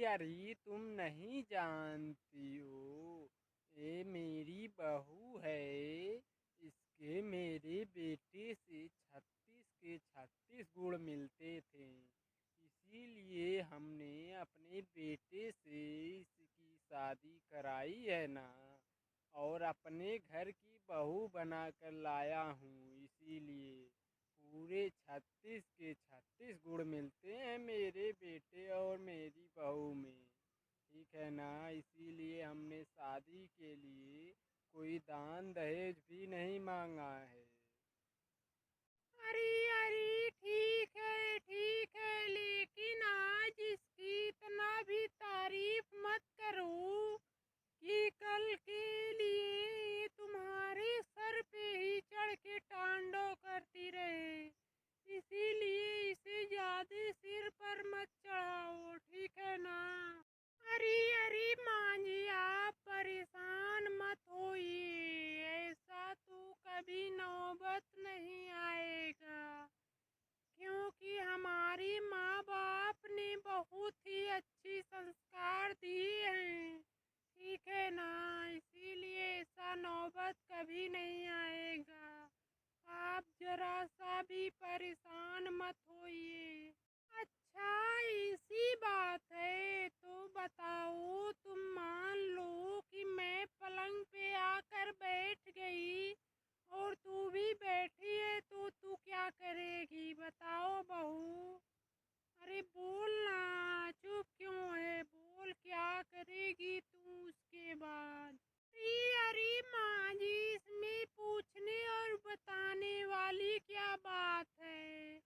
अरे तुम नहीं जानती हो, ये मेरी बहू है। इसके मेरे बेटे से 36 के 36 गुण मिलते थे। इसीलिए हमने अपने बेटे से इसकी शादी कराई है ना, और अपने घर की बहू बनाकर लाया हूँ। इसीलिए पूरे 36 के 36 गुण मिलते हैं मेरे बेटे और मेरी बहू में। ठीक है ना, इसीलिए हमने शादी के लिए कोई दान दहेज भी नहीं मांगा है। अरे अरे ठीक है लेकिन आज इसकी इतना भी तारीफ मत करो कि कल के लिए तुम्हारे सर पे ही चढ़ के टांडव करती रहे। इसीलिए इसे ज्यादा सिर पर मत चढ़ाओ, ठीक है ना। अरे अरे माँ जी, आप परेशान मत होइए, ऐसा तो कभी नौबत नहीं आएगा, क्योंकि हमारे माँ बाप ने बहुत ही अच्छी संस्कार दिए हैं, ठीक है ना। इसीलिए ऐसा नौबत कभी नहीं आएगा। आप जरा सा भी परेशान मत होइए। अच्छा, ऐसी बात है तो बताओ, तुम मान लो कि मैं पलंग पे आकर बैठ गई और तू भी बैठी है, तो तू क्या करेगी बताओ बहू। अरे बोल ना, चुप क्यों है, बोल क्या करेगी तू उसके बाद। अरे अरे माँ जी, इसमें पूछने और बताने वाली क्या बात है।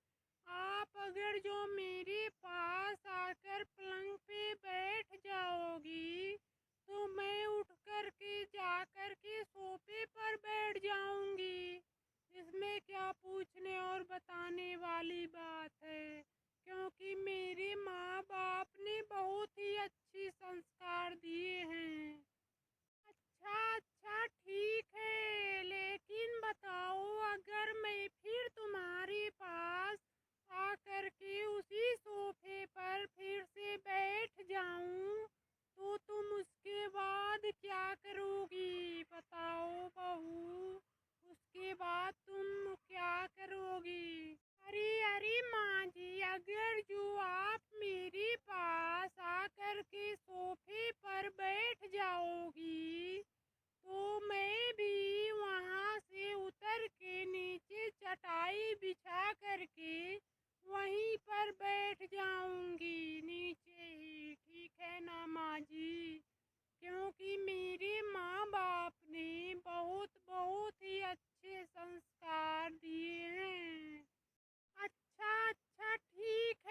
आप अगर जो मेरे पास आकर पलंग पे बैठ जाओगी तो मैं उठ कर के जा कर के सोफे पर बैठ जाऊंगी। इसमें क्या पूछने और बताने वाली बात है, क्योंकि मेरे माँ बाप ने बहुत ही अच्छी संस्कार दिए हैं। अच्छा अच्छा ठीक है, लेकिन बताओ, अगर मैं फिर तुम्हारे पास आकर के उसी सोफे पर फिर से बैठ जाऊं तो तुम उसके बाद क्या करोगी बताओ बहू। उसके बाद तुम क्या करोगी। अरे अरे माँ जी, अगर जो आप मेरे पास आकर के सोफे पर बैठ जाओगी तो मैं भी वहाँ से उतर के नीचे चटाई बिछा करके वहीं पर बैठ जाऊंगी नीचे ही, ठीक है ना माँ जी। क्योंकि मेरे माँ बाप ने बहुत बहुत ही अच्छे संस्कार दिए हैं। अच्छा अच्छा ठीक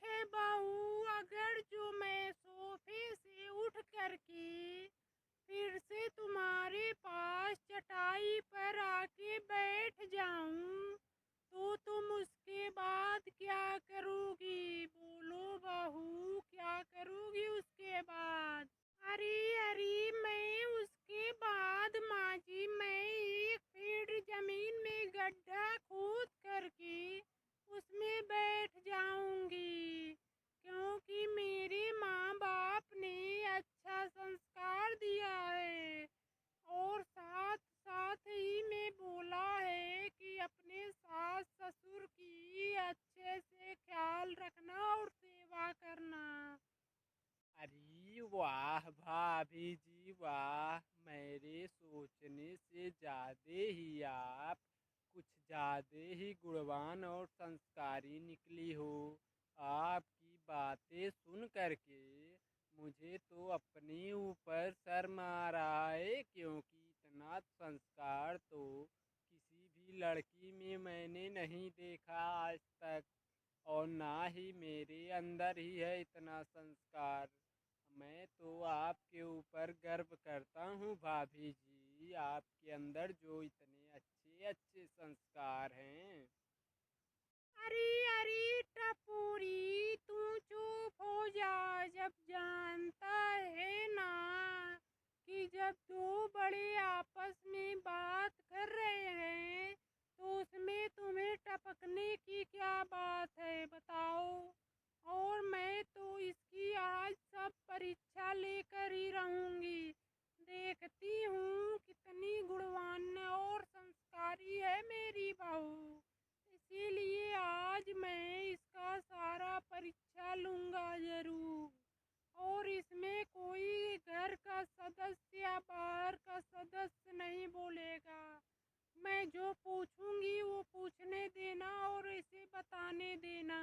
है बहू, अगर जो मैं सोफे से उठ करके फिर से तुम्हारे पास चटाई पर आके बैठ जाऊं तो तुम उसके बाद क्या करोगी, बोलो बहू क्या करोगी उसके बाद। अरे अरे मैं उसके बाद माँ जी, मैं 1 फीट जमीन में गड्ढा खोद करके उसमें बैठ जाऊंगी, क्योंकि मेरे माँ बाप ने अच्छा संस्कार दिया है। और साथ साथ ही में बोला है कि अपने सास ससुर की अच्छे से ख्याल रखना और सेवा करना। अरे वाह भाभी जी वाह, मेरे सोचने से ज़्यादा ही आप कुछ ज़्यादा ही गुणवान और संस्कारी निकली हो। आपकी बातें सुन करके मुझे तो अपने ऊपर शर्म आ रहा है, क्योंकि इतना संस्कार तो किसी भी लड़की में मैंने नहीं देखा आज तक, और ना ही मेरे अंदर ही है इतना संस्कार। मैं तो आपके ऊपर गर्व करता हूँ भाभी जी, आपके अंदर जो इतने अच्छे अच्छे संस्कार हैं। अरे अरे टपोरी, तू चुप हो जा। जब जानता है ना कि जब दो बड़े आपस में बात कर रहे हैं तो उसमें तुम्हें टपकने की क्या बात है बताओ। और मैं तो इसकी आज देखती हूँ कितनी गुणवान और संस्कारी है मेरी बहू, इसीलिए आज मैं इसका सारा परीक्षा लूँगा ज़रूर। और इसमें कोई घर का सदस्य या बाहर का सदस्य नहीं बोलेगा। मैं जो पूछूंगी वो पूछने देना और इसे बताने देना,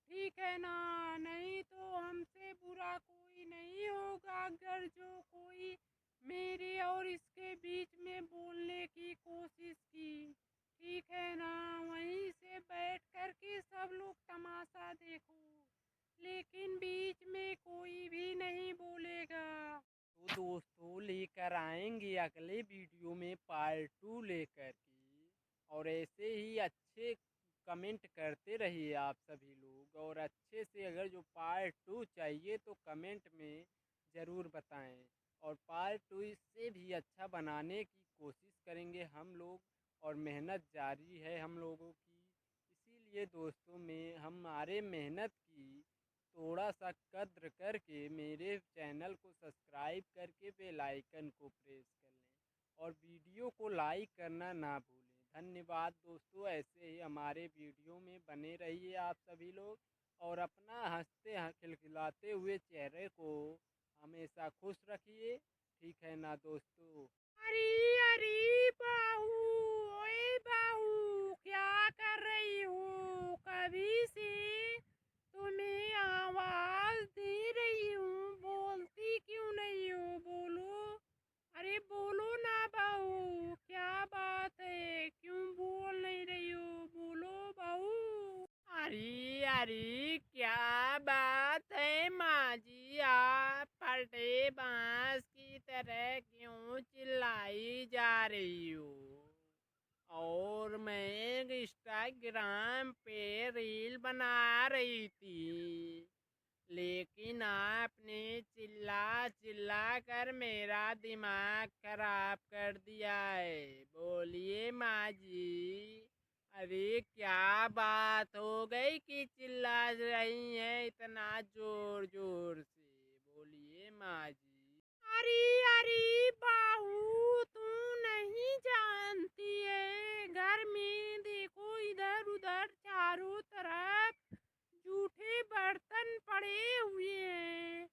ठीक है ना? नहीं तो हमसे बुरा कोई नहीं होगा अगर जो कोई मेरे और इसके बीच में बोलने की कोशिश की, ठीक है ना? वहीं से बैठ कर के सब लोग तमाशा देखो, लेकिन बीच में कोई भी नहीं बोलेगा। तो दोस्तों लेकर आएंगे अगले वीडियो में पार्ट 2 लेकर के, और ऐसे ही अच्छे कमेंट करते रहिए आप सभी लोग, और अच्छे से अगर जो पार्ट 2 चाहिए तो कमेंट में ज़रूर बताएं, और पार्ट 2 इससे भी अच्छा बनाने की कोशिश करेंगे हम लोग, और मेहनत जारी है हम लोगों की। इसीलिए दोस्तों में हमारे मेहनत की थोड़ा सा कद्र करके मेरे चैनल को सब्सक्राइब करके बेल आइकन को प्रेस कर लें, और वीडियो को लाइक करना ना भूलें। धन्यवाद दोस्तों, ऐसे ही हमारे वीडियो में बने रहिए आप सभी लोग, और अपना हंसते खिलखिलाते हुए चेहरे को हमेशा खुश रखिए, ठीक है ना दोस्तों? अरे अरे बाहू, ओए बाहू, क्या कर रही हो? कभी से तुम्हें आवाज दे रही हूँ, बोलती क्यों नहीं हो? बोलो, अरे बोलो ना बहू, क्या बात है? क्यों बोल नहीं रही हो? बोलो बहू। अरे अरे क्या बात है माँ जी, आप फटे बांस की तरह क्यों चिल्लाई जा रही हो? और मैं इंस्टाग्राम पे रील बना रही थी, लेकिन आपने चिल्ला चिल्ला कर मेरा दिमाग खराब कर दिया है। बोलिए माँ जी, अरे क्या बात हो गई कि चिल्ला रही हैं इतना जोर जोर से? बोलिए माँ जी। अरे अरे बाहू, तू नहीं जानती है, घर में देखो इधर उधर चारों तरफ जूठे बर्तन पड़े हुए हैं,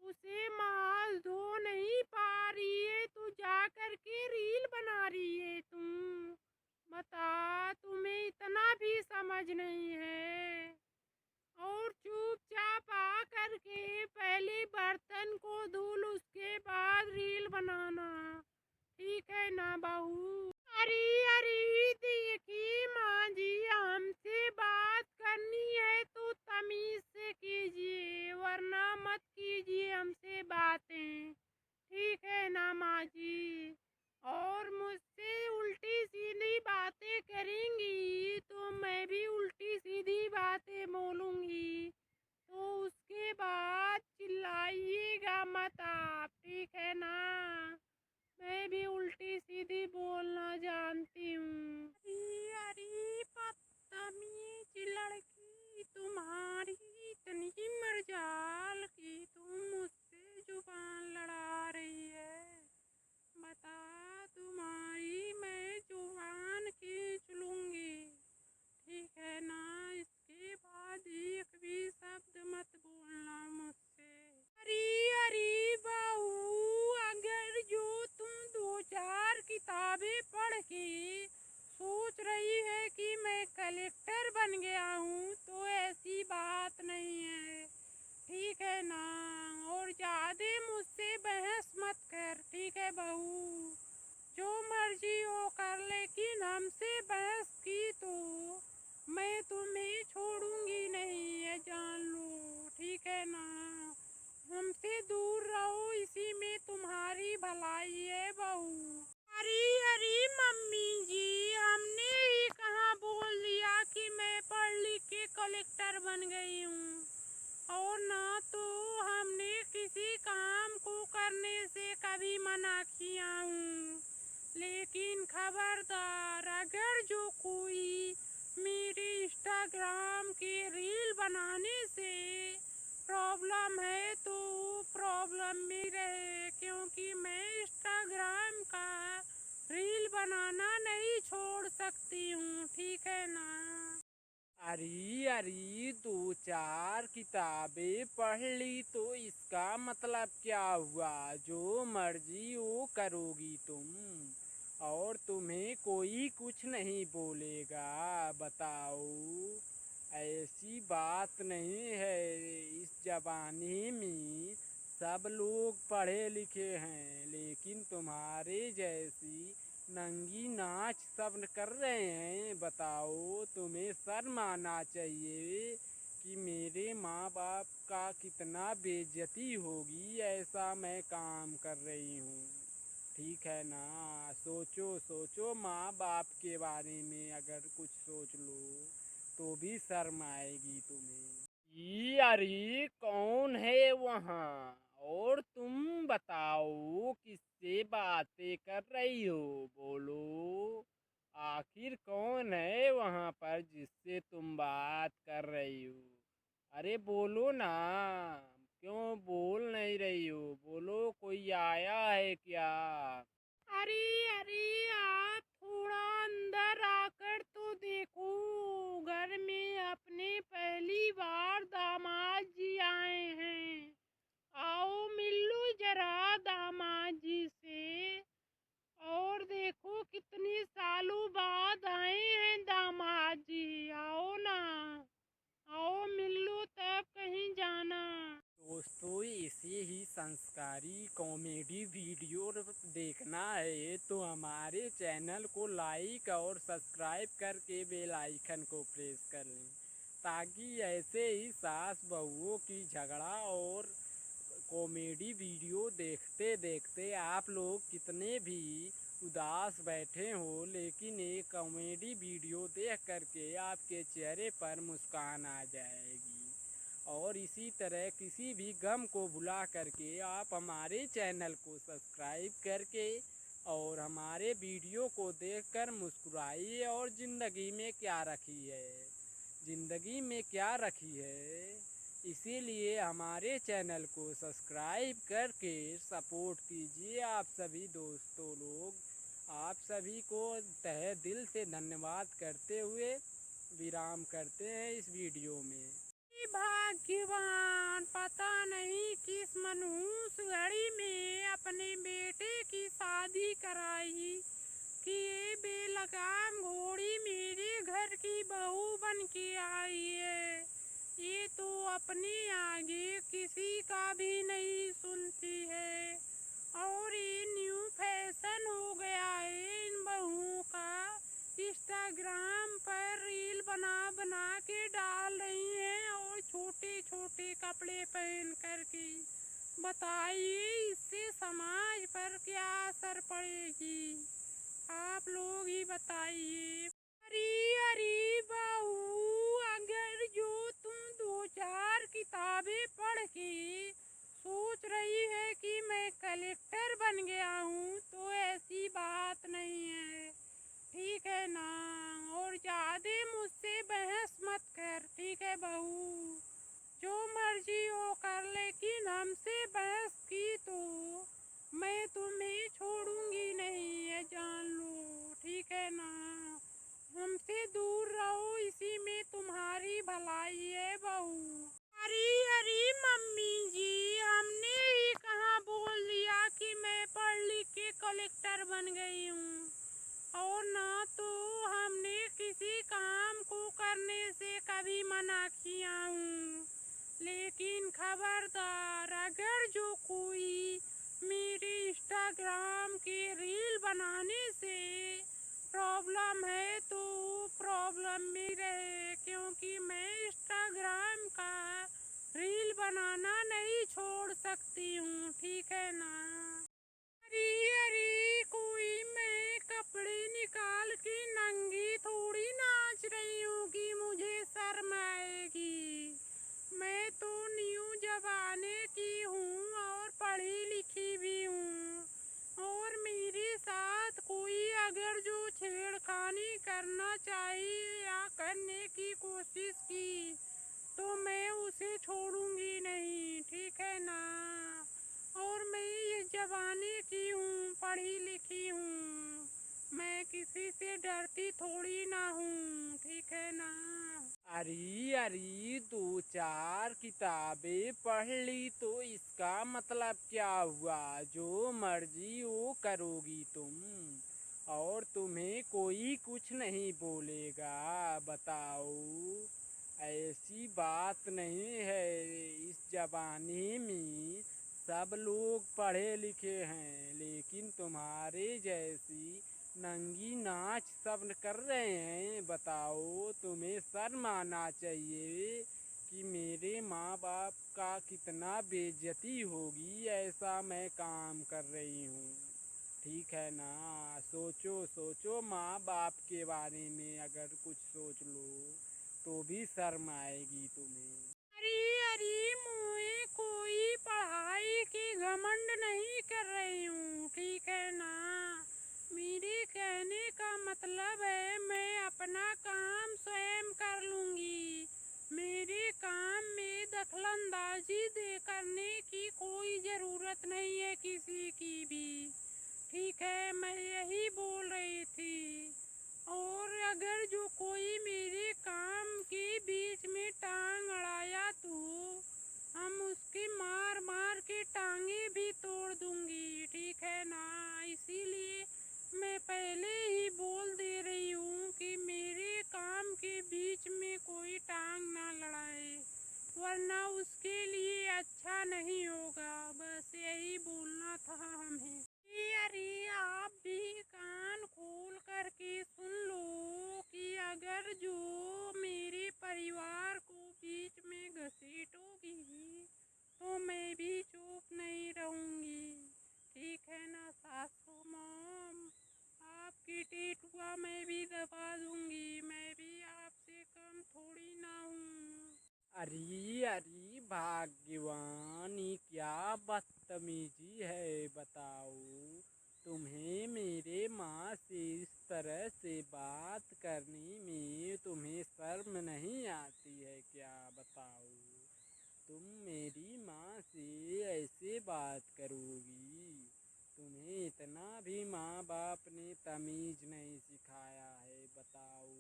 उसे माल धो नहीं पा रही है तो जा कर के रील बना रही है। तुम बता, तुम्हें इतना भी समझ नहीं है? और चुपचाप आ करके पहले बर्तन को धुल, उसके बाद रील बनाना, ठीक है ना बहू? अरे अरे देखिए माँ जी, हमसे बात करनी है तो तमीज से कीजिए, वरना मत कीजिए हमसे बातें, ठीक है ना माँ जी? और मुझसे उल्टी सीधी बातें करेंगी तो मैं भी उल्टी सीधी बातें बोलूँगी, तो उसके बाद चिल्लाइएगा मत आप, ठीक है ना? मैं भी उल्टी सीधी बोलना जानती हूँ। अरे अरे बदतमीज लड़की, तुम्हारी इतनी मर्जाल कि तुम मुझसे जुबान लड़ा रही है। बता, तुम्हारी मैं जुबान खींच लूंगी, ठीक है ना? इसके बाद एक भी शब्द मत बोलना मुझसे। अरे अरे बहू, अगर जो तुम दो चार किताबें पढ़ के सोच रही है कि मैं कलेक्टर बन गया हूँ तो ऐसी बात नहीं है, ठीक है ना? और ज्यादा मुझसे बहस मत कर, ठीक है बहू? जो मर्जी हो कर, लेकिन हमसे बहस की तो मैं तुम्हें छोड़ूंगी नहीं, ये जान लो, ठीक है ना? हमसे दूर रहो, इसी में तुम्हारी भलाई है बहू। अरे अरे मम्मी जी, हमने ही कहाँ बोल दिया कि मैं पढ़ लिख के कलेक्टर बन गई हूँ, और ना तो हमने किसी काम को करने से कभी मना किया हूँ। लेकिन खबरदार, अगर जो कोई मेरे इंस्टाग्राम के रील बनाने से प्रॉब्लम है तो प्रॉब्लम में रहे, क्योंकि मैं इंस्टा का रील बनाना नहीं छोड़ सकती हूँ, ठीक है ना। अरे अरे, दो चार किताबें पढ़ ली तो इसका मतलब क्या हुआ? जो मर्जी वो करोगी तुम, और तुम्हें कोई कुछ नहीं बोलेगा। बताओ, ऐसी बात नहीं है। इस जमाने में सब लोग पढ़े लिखे हैं, लेकिन तुम्हारे जैसी नंगी नाच सब कर रहे हैं। बताओ, तुम्हें शर्म आना चाहिए कि मेरे माँ बाप का कितना बेइज्जती होगी ऐसा मैं काम कर रही हूँ। ठीक है ना? सोचो सोचो, माँ बाप के बारे में अगर कुछ सोच लो तो भी शर्म आएगी तुम्हें। अरे कौन है वहाँ? और तुम बताओ, किससे बातें कर रही हो? बोलो, आखिर कौन है वहाँ पर जिससे तुम बात कर रही हो? अरे बोलो ना, क्यों बोल नहीं रही हो? बोलो, कोई आया है क्या? अरे अरे, आप थोड़ा अंदर आकर तो देखो, घर में अपने पहली बार दामाद जी आए हैं। आओ मिल लो जरा दामाद जी से। और देखो कितने सालों बाद आए हैं दामाद जी, आओ ना, आओ मिल लो तब कहीं जाना। दोस्तों, ऐसे ही संस्कारी कॉमेडी वीडियो देखना है तो हमारे चैनल को लाइक और सब्सक्राइब करके बेल आइकन को प्रेस कर लें, ताकि ऐसे ही सास बहुओं की झगड़ा और कॉमेडी वीडियो देखते देखते आप लोग कितने भी उदास बैठे हो, लेकिन एक कॉमेडी वीडियो देख करके आपके चेहरे पर मुस्कान आ जाएगी। और इसी तरह किसी भी गम को भुला करके आप हमारे चैनल को सब्सक्राइब करके और हमारे वीडियो को देखकर मुस्कुराइए। और ज़िंदगी में क्या रखी है, ज़िंदगी में क्या रखी है, इसीलिए हमारे चैनल को सब्सक्राइब करके सपोर्ट कीजिए। आप सभी दोस्तों लोग, आप सभी को तहे दिल से धन्यवाद करते हुए विराम करते हैं इस वीडियो में। भाग्यवान, पता नहीं किस मनहूस घड़ी में अपने बेटे की शादी कराई कि ये बेलगाम घोड़ी मेरे घर की बहू बन के आई है। ये तो अपने आगे किसी का भी नहीं सुनती है। और ये न्यू फैशन हो गया है इन बहुओं का, इंस्टाग्राम पर रील बना बना के डाल रही हैं और छोटे छोटे कपड़े पहन करके। बताइए इससे समाज पर क्या असर पड़ेगी, आप लोग ही बताइए। अरे अरे बहू, अगर जो तुम दो चार किताबें पढ़ के सोच रही है कि मैं कलेक्टर बन गया हूँ तो ऐसी बात नहीं है, ठीक है ना। और ज्यादा मुझसे बहस मत कर, ठीक है बहू। जो मर्जी हो कर, लेकिन हमसे बहस की तो मैं तुम्हें छोड़ूंगी नहीं, ये जान लो, ठीक है ना। हमसे दूर रहो, इसी में तुम्हारी भलाई है बहू। अरे अरे मम्मी जी, हमने ही कहाँ बोल दिया कि मैं पढ़ लिख के कलेक्टर बन गई हूँ। और ना तो हमने किसी काम को करने से कभी मना किया हूँ। लेकिन खबरदार, अगर जो कोई मेरे इंस्टाग्राम के रील बनाने से प्रॉब्लम है तो प्रॉब्लम में रहे, क्योंकि मैं इंस्टाग्राम का रील बनाना नहीं छोड़ सकती हूँ, ठीक है ना। अरे अरे, कोई मैं कपड़े निकाल के नंगी थोड़ी नाच रही हूँ कि मुझे शर्म आएगी। मैं तो न्यू जमाने की हूँ और पढ़ी लिखी भी हूँ। और मेरे साथ कोई अगर जो छेड़खानी करना चाहिए या करने की कोशिश की तो मैं उसे छोड़ूंगी नहीं, ठीक है ना। और मैं इस जमाने की हूँ, पढ़ी लिखी हूँ। किसी से डरती थोड़ी ना हूँ, ठीक है ना। अरे अरे, दो चार किताबें पढ़ ली तो इसका मतलब क्या हुआ? जो मर्जी वो करोगी तुम, और तुम्हें कोई कुछ नहीं बोलेगा। बताओ, ऐसी बात नहीं है। इस जमाने में सब लोग पढ़े लिखे हैं, लेकिन तुम्हारे जैसी नंगी नाच सब कर रहे हैं। बताओ, तुम्हें शर्म आना चाहिए कि मेरे माँ बाप का कितना बेइज्जती होगी ऐसा मैं काम कर रही हूँ। ठीक है ना? सोचो सोचो, माँ बाप के बारे में अगर कुछ सोच लो तो भी शर्म आएगी तुम्हें। अरे अरे, मुझे कोई पढ़ाई की घमंड नहीं कर रही हूँ, ठीक है ना। मेरे कहने का मतलब है मैं अपना काम स्वयं कर लूँगी। मेरे काम में दखलंदाजी करने की कोई ज़रूरत नहीं है किसी की भी, ठीक है। मैं यही बोल रही थी। और अगर जो कोई मेरे काम के बीच में टांग अड़ाया तो हम उसकी मार मार के टांगे भी तोड़ दूंगी, ठीक है ना। इसीलिए मैं पहले ही बोल दे रही हूँ कि मेरे काम के बीच में कोई टांग ना लड़ाए, वरना उसके लिए अच्छा नहीं होगा। बस यही बोलना था हमें। अरे आप भी कान खोल करके सुन लो कि अगर जो मेरे परिवार को बीच में घसीटोगी तो मैं भी चुप नहीं रहूंगी, ठीक है ना सासू मॉम। आपकी टेटुआ मैं भी दबा दूंगी, मैं भी आपसे कम थोड़ी ना हूँ। अरे अरे भाग्यवान, ये क्या बदतमीजी है? बताओ, तुम्हें मेरे माँ से इस तरह से बात करने में तुम्हें शर्म नहीं आती है क्या? बताओ, तुम मेरी माँ से ऐसे बात करोगी? तुम्हें इतना भी माँ बाप ने तमीज नहीं सिखाया है? बताओ,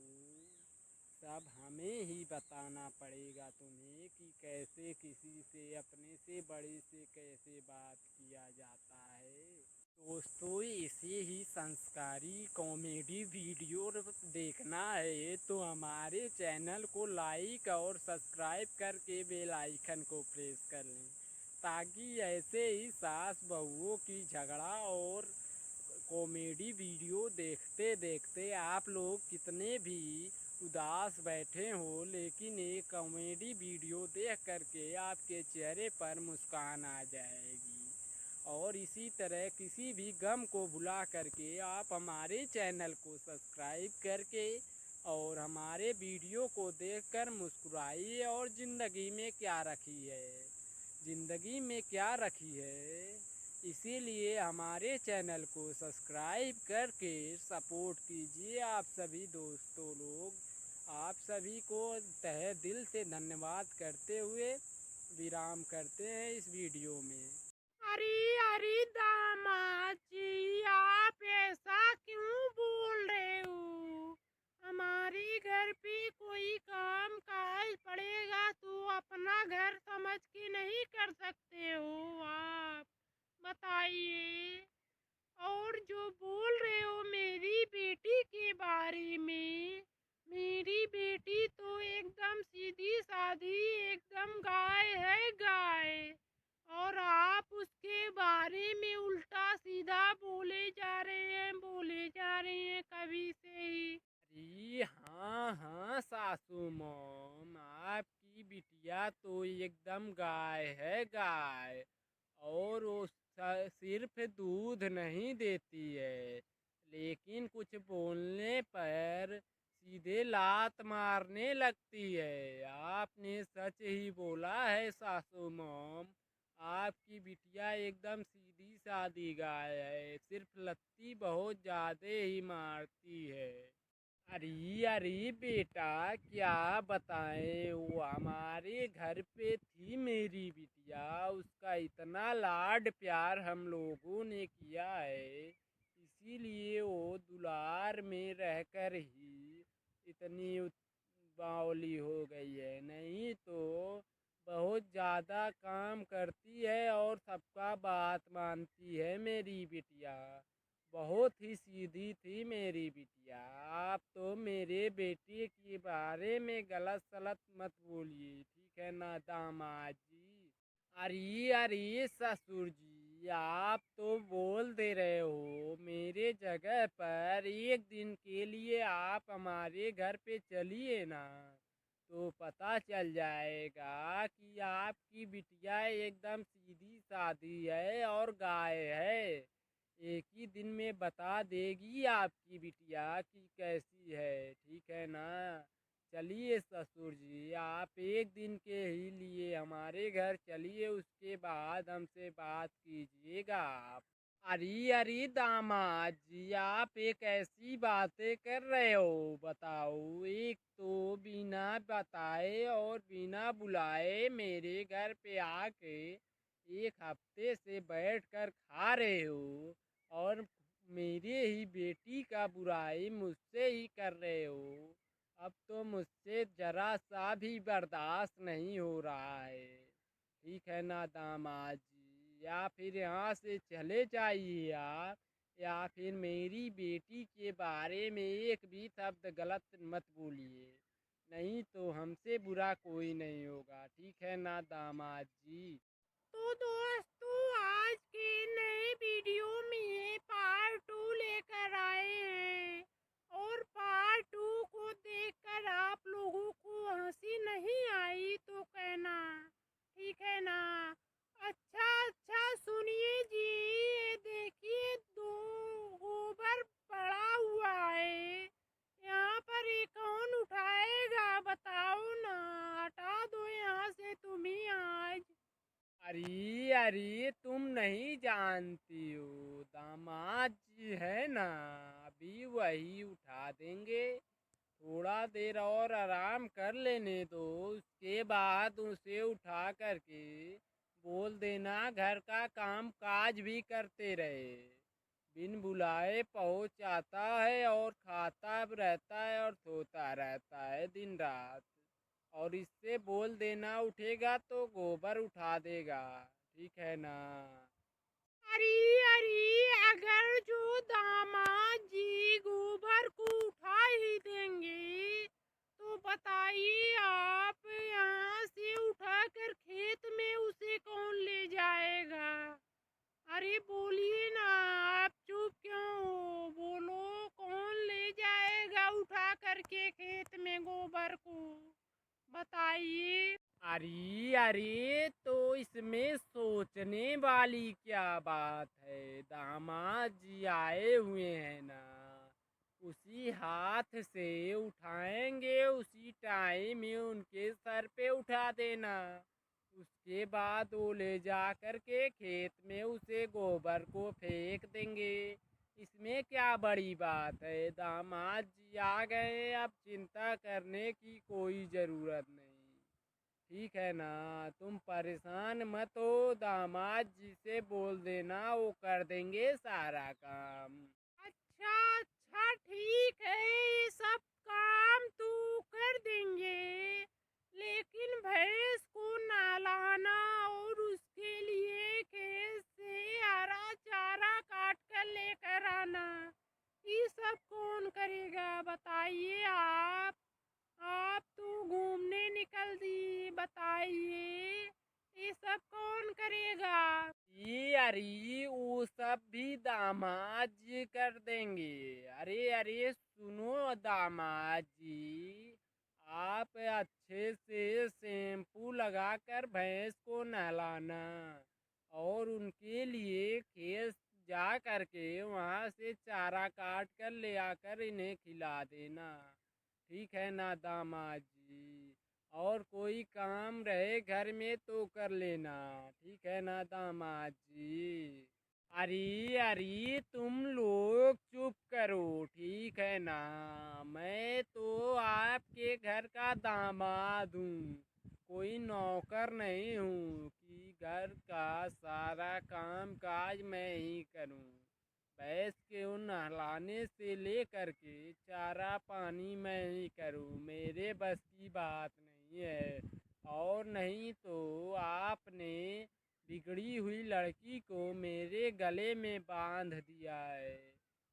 सब हमें ही बताना पड़ेगा तुम्हें कि कैसे किसी से, अपने से बड़े से कैसे बात किया जाता है। दोस्तों, ऐसे ही संस्कारी कॉमेडी वीडियो देखना है तो हमारे चैनल को लाइक और सब्सक्राइब करके बेल आइकन को प्रेस कर लें, ताकि ऐसे ही सास बहुओं की झगड़ा और कॉमेडी वीडियो देखते देखते आप लोग कितने भी उदास बैठे हो, लेकिन एक कॉमेडी वीडियो देख करके आपके चेहरे पर मुस्कान आ जाएगी। और इसी तरह किसी भी गम को भुला करके आप हमारे चैनल को सब्सक्राइब करके और हमारे वीडियो को देखकर मुस्कुराइए। और ज़िंदगी में क्या रखी है, ज़िंदगी में क्या रखी है, इसीलिए हमारे चैनल को सब्सक्राइब करके सपोर्ट कीजिए। आप सभी दोस्तों लोग, आप सभी को तहे दिल से धन्यवाद करते हुए विराम करते हैं इस वीडियो में। अरे अरे दामाद जी, आप ऐसा क्यों बोल रहे हो? हमारे घर पे कोई काम काज पड़ेगा तो अपना घर समझ के नहीं कर सकते हो आप? बताइए। और जो बोल रहे हो मेरी बेटी के बारे में, मेरी बेटी तो एकदम सीधी सादी, एकदम गाय है गाय। और आप उसके बारे में उल्टा सीधा बोले जा रहे हैं कभी से ही। अरे हाँ हाँ सासू मॉम, आपकी बिटिया तो एकदम गाय है गाय, और वो सिर्फ दूध नहीं देती है, लेकिन कुछ बोलने पर सीधे लात मारने लगती है। आपने सच ही बोला है सासू मॉम, आपकी बिटिया एकदम सीधी सादी गाय है, सिर्फ लत्ती बहुत ज्यादा ही मारती है। अरे अरे बेटा, क्या बताएं, वो हमारे घर पे थी मेरी बिटिया, उसका इतना लाड प्यार हम लोगों ने किया है, इसीलिए वो दुलार में रहकर ही इतनी बावली हो गई है, नहीं तो बहुत ज़्यादा काम करती है और सबका बात मानती है मेरी बिटिया। बहुत ही सीधी थी मेरी बिटिया। आप तो मेरे बेटे के बारे में गलत सलत मत बोलिए, ठीक है ना दामाद जी। अरे अरे ससुर जी, आप तो बोल दे रहे हो। मेरे जगह पर एक दिन के लिए आप हमारे घर पे चलिए ना, तो पता चल जाएगा कि आपकी बिटिया एकदम सीधी सादी है और गाय है। एक ही दिन में बता देगी आपकी बिटिया कि कैसी है, ठीक है ना। चलिए ससुर जी, आप एक दिन के ही लिए हमारे घर चलिए, उसके बाद हमसे बात कीजिएगा आप। अरे अरे दामाद जी, आप एक ऐसी बातें कर रहे हो, बताओ। एक तो बिना बताए और बिना बुलाए मेरे घर पे आके एक हफ्ते से बैठकर खा रहे हो और मेरे ही बेटी का बुराई मुझसे ही कर रहे हो। अब तो मुझसे जरा सा भी बर्दाश्त नहीं हो रहा है, ठीक है ना दामाद जी। या फिर यहाँ से चले जाइए आप, या फिर मेरी बेटी के बारे में एक भी शब्द गलत मत बोलिए, नहीं तो हमसे बुरा कोई नहीं होगा, ठीक है ना दामाद जी। तो दोस्तों, आज के नए वीडियो में पार्ट 2 लेकर आए हैं, और पार्ट 2 को देखकर आप लोगों को हंसी नहीं आई तो कहना, ठीक है ना। अच्छा अच्छा सुनिए जी, ये देखिए, दो गोबर पड़ा हुआ है यहाँ पर, ये कौन उठाएगा बताओ ना। हटा दो यहाँ से तुम ही आज। अरे अरे, तुम नहीं जानती हो, दामाद जी है ना, अभी वही उठा देंगे। थोड़ा देर और आराम कर लेने दो, उसके बाद उसे उठा करके बोल देना घर का काम काज भी करते रहे। बिन बुलाए पहुँच आता है और खाता रहता है और सोता रहता है दिन रात। और इससे बोल देना उठेगा तो गोबर उठा देगा, ठीक है ना। अरे अरे, अगर जो दामाद जी गोबर को उठा ही देंगे तो बताइए, आप यहाँ से उठाकर खेत में उसे कौन ले जाएगा। अरे बोलिए ना, आप चुप क्यों हो, बोलो, कौन ले जाएगा उठा करके खेत में गोबर को, बताइए। अरे अरे, तो इसमें सोचने वाली क्या बात है, दामाद जी आए हुए हैं ना, उसी हाथ से उठाएंगे, उसी टाइम में उनके सर पे उठा देना। उसके बाद वो ले जा कर के खेत में उसे गोबर को फेंक देंगे। इसमें क्या बड़ी बात है, दामाद जी आ गए, अब चिंता करने की कोई ज़रूरत नहीं, ठीक है ना। तुम परेशान मत हो, दामाद जी से बोल देना, वो कर देंगे सारा काम। अच्छा अच्छा, ठीक है, ये सब काम तो कर देंगे, लेकिन भैंस को नहलाना और उसके लिए खेत से हरा चारा काट कर लेकर आना, ये सब कौन करेगा बताइए। आप तो घूमने निकल दी, बताइए, ये सब कौन करेगा। ये अरे, वो सब भी दामाद जी कर देंगे। अरे अरे सुनो दामाद जी, आप अच्छे से शैम्पू लगाकर भैंस को नहलाना और उनके लिए खेत जा करके वहाँ से चारा काट कर ले आकर इन्हें खिला देना, ठीक है ना दामाद जी। और कोई काम रहे घर में तो कर लेना, ठीक है ना दामाद जी। अरे अरे, तुम लोग चुप करो, ठीक है ना। मैं तो आपके घर का दामाद हूँ, कोई नौकर नहीं हूँ कि घर का सारा काम काज मैं ही करूँ। भैंस को नहलाने से लेकर के चारा पानी मैं ही करूँ, मेरे बस की बात नहीं है। और नहीं तो आपने बिगड़ी हुई लड़की को मेरे गले में बांध दिया है,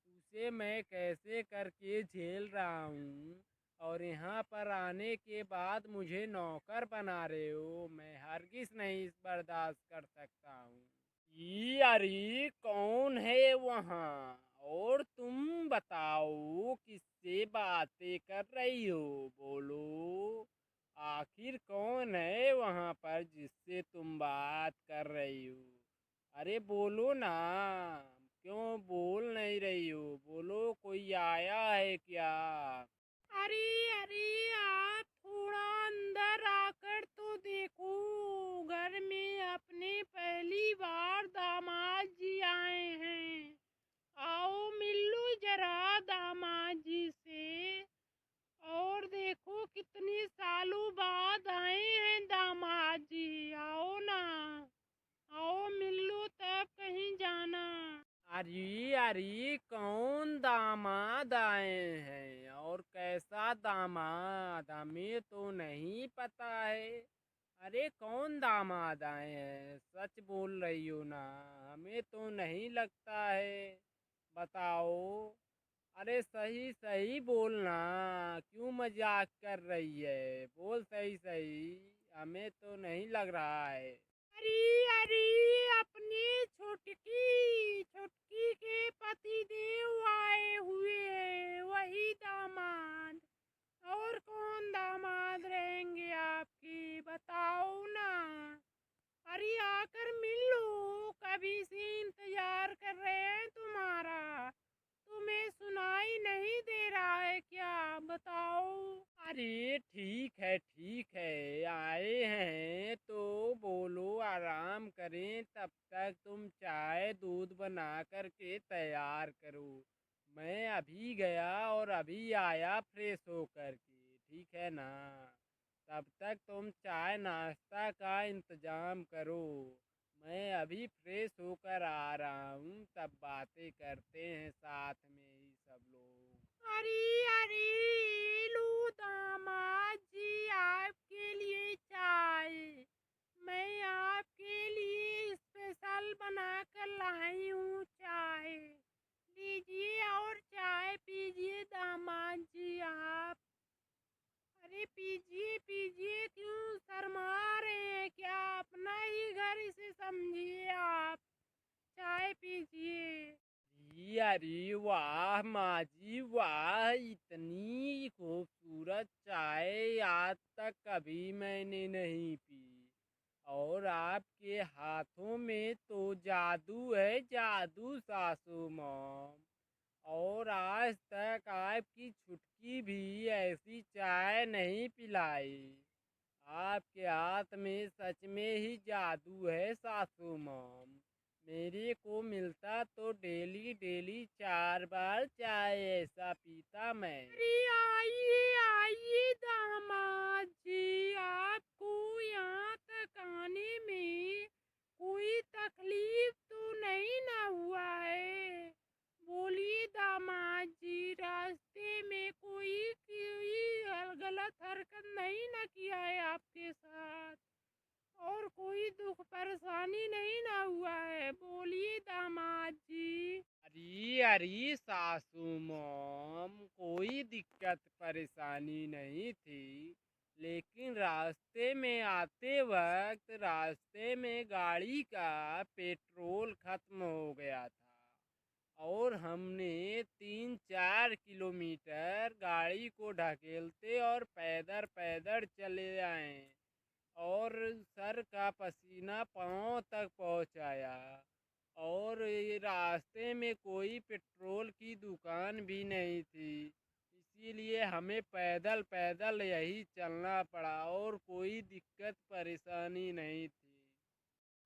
उसे मैं कैसे करके झेल रहा हूँ। और यहाँ पर आने के बाद मुझे नौकर बना रहे हो, मैं हरगिज नहीं बर्दाश्त कर सकता हूँ। ये अरे कौन है वहाँ? और तुम बताओ किससे बातें कर रही हो, बोलो। आखिर कौन है वहाँ पर जिससे तुम बात कर रही हो? अरे बोलो ना, क्यों बोल नहीं रही हो? बोलो, कोई आया है क्या? अरे अरे, आप थोड़ा अंदर आकर तो देखो, घर में अपने पहली बार दामाद जी आए हैं। आओ मिल लो जरा दामाद जी से। और देखो कितने सालों बाद आए हैं दामाद जी, आओ ना, आओ मिल लो तब कहीं जाना। अरे अरे, कौन दामाद आए हैं और कैसा दामाद, हमें तो नहीं पता है। अरे कौन दामाद आए हैं, सच बोल रही हो ना? हमें तो नहीं लगता है, बताओ। अरे सही सही बोलना, क्यों मजाक कर रही है? बोल सही सही, हमें तो नहीं लग रहा है। अरे अरे, अपने छोटकी छोटकी के पति देव आए हुए हैं, वही दामाद। और कौन दामाद रहेंगे आपके, बताओ ना। अरे आकर मिल लो, कभी से इंतजार कर रहे हैं तुम्हारा। तुम्हें सुनाई नहीं दे रहा है क्या, बताओ। अरे ठीक है, आए हैं तो बोलो, आराम करें, तब तक तुम चाय दूध बना करके तैयार करो। मैं अभी गया और अभी आया फ्रेश होकर के, ठीक है ना? तब तक तुम चाय नाश्ता का इंतजाम करो, मैं अभी फ्रेश होकर आ रहा हूँ, तब बातें करते हैं साथ में ही सब लोग। अरे अरे, लो दामाद जी आपके लिए चाय। मैं आपके लिए स्पेशल बना कर लाई हूँ चाय। लीजिए और चाय पीजिए दामाद जी आप। अरे पीजिए पीजिए, क्यों शर्मा रहे हैं क्या? अपना ही घर इसे समझिए आप। चाय पीजिए। अरे वाह माँ जी वाह, इतनी खूबसूरत चाय आज तक कभी मैंने नहीं पी। और आपके हाथों में तो जादू है, जादू सासू मॉम। और आज तक आपकी छुटकी भी ऐसी चाय नहीं पिलाई। आपके हाथ में सच में ही जादू है सासू मॉम। मेरे को मिलता तो डेली डेली 4 बार चाय ऐसा पीता मैं। अरे आइए आइए दामाद जी, आपको यहाँ तक आने में कोई तकलीफ तो नहीं ना हुआ है? बोलिए दामाद जी, रास्ते में कोई गलत हरकत नहीं ना किया है आपके साथ? और कोई दुख परेशानी नहीं ना हुआ है? बोलिए दामाद जी। अरे अरे सासू मॉम, कोई दिक्कत परेशानी नहीं थी, लेकिन रास्ते में आते वक्त रास्ते में गाड़ी का पेट्रोल खत्म हो गया था, और हमने 3-4 किलोमीटर गाड़ी को ढकेलते और पैदल पैदल चले आए, और सर का पसीना पाँव तक पहुँचाया। और ये रास्ते में कोई पेट्रोल की दुकान भी नहीं थी, इसीलिए हमें पैदल पैदल यही चलना पड़ा, और कोई दिक्कत परेशानी नहीं थी।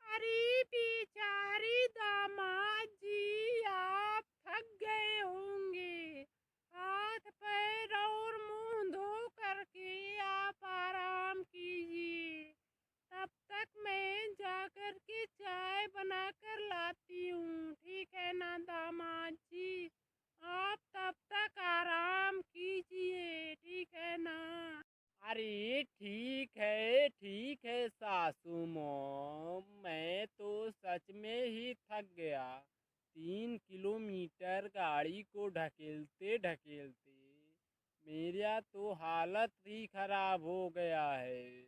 अरे बेचारे दामाद जी, आप थक गए होंगे। हाथ पैर और मुंह धो करके आप आराम कीजिए। तब तक मैं जाकर के चाय बनाकर लाती हूँ, ठीक है ना दामाद अरे ठीक है सासू मॉम, मैं तो सच में ही थक गया। 3 किलोमीटर गाड़ी को ढकेलते ढकेलते मेरा तो हालत ही खराब हो गया है।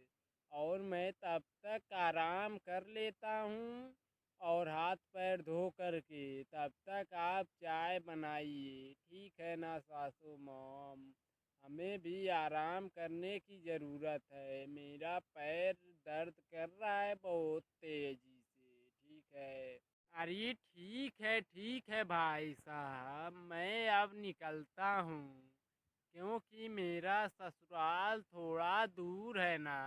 और मैं तब तक आराम कर लेता हूँ और हाथ पैर धो करके। तब तक आप चाय बनाइए, ठीक है ना सासू मॉम? हमें भी आराम करने की ज़रूरत है। मेरा पैर दर्द कर रहा है बहुत तेज़ी से, ठीक है? अरे ठीक है भाई साहब, मैं अब निकलता हूँ, क्योंकि मेरा ससुराल थोड़ा दूर है ना।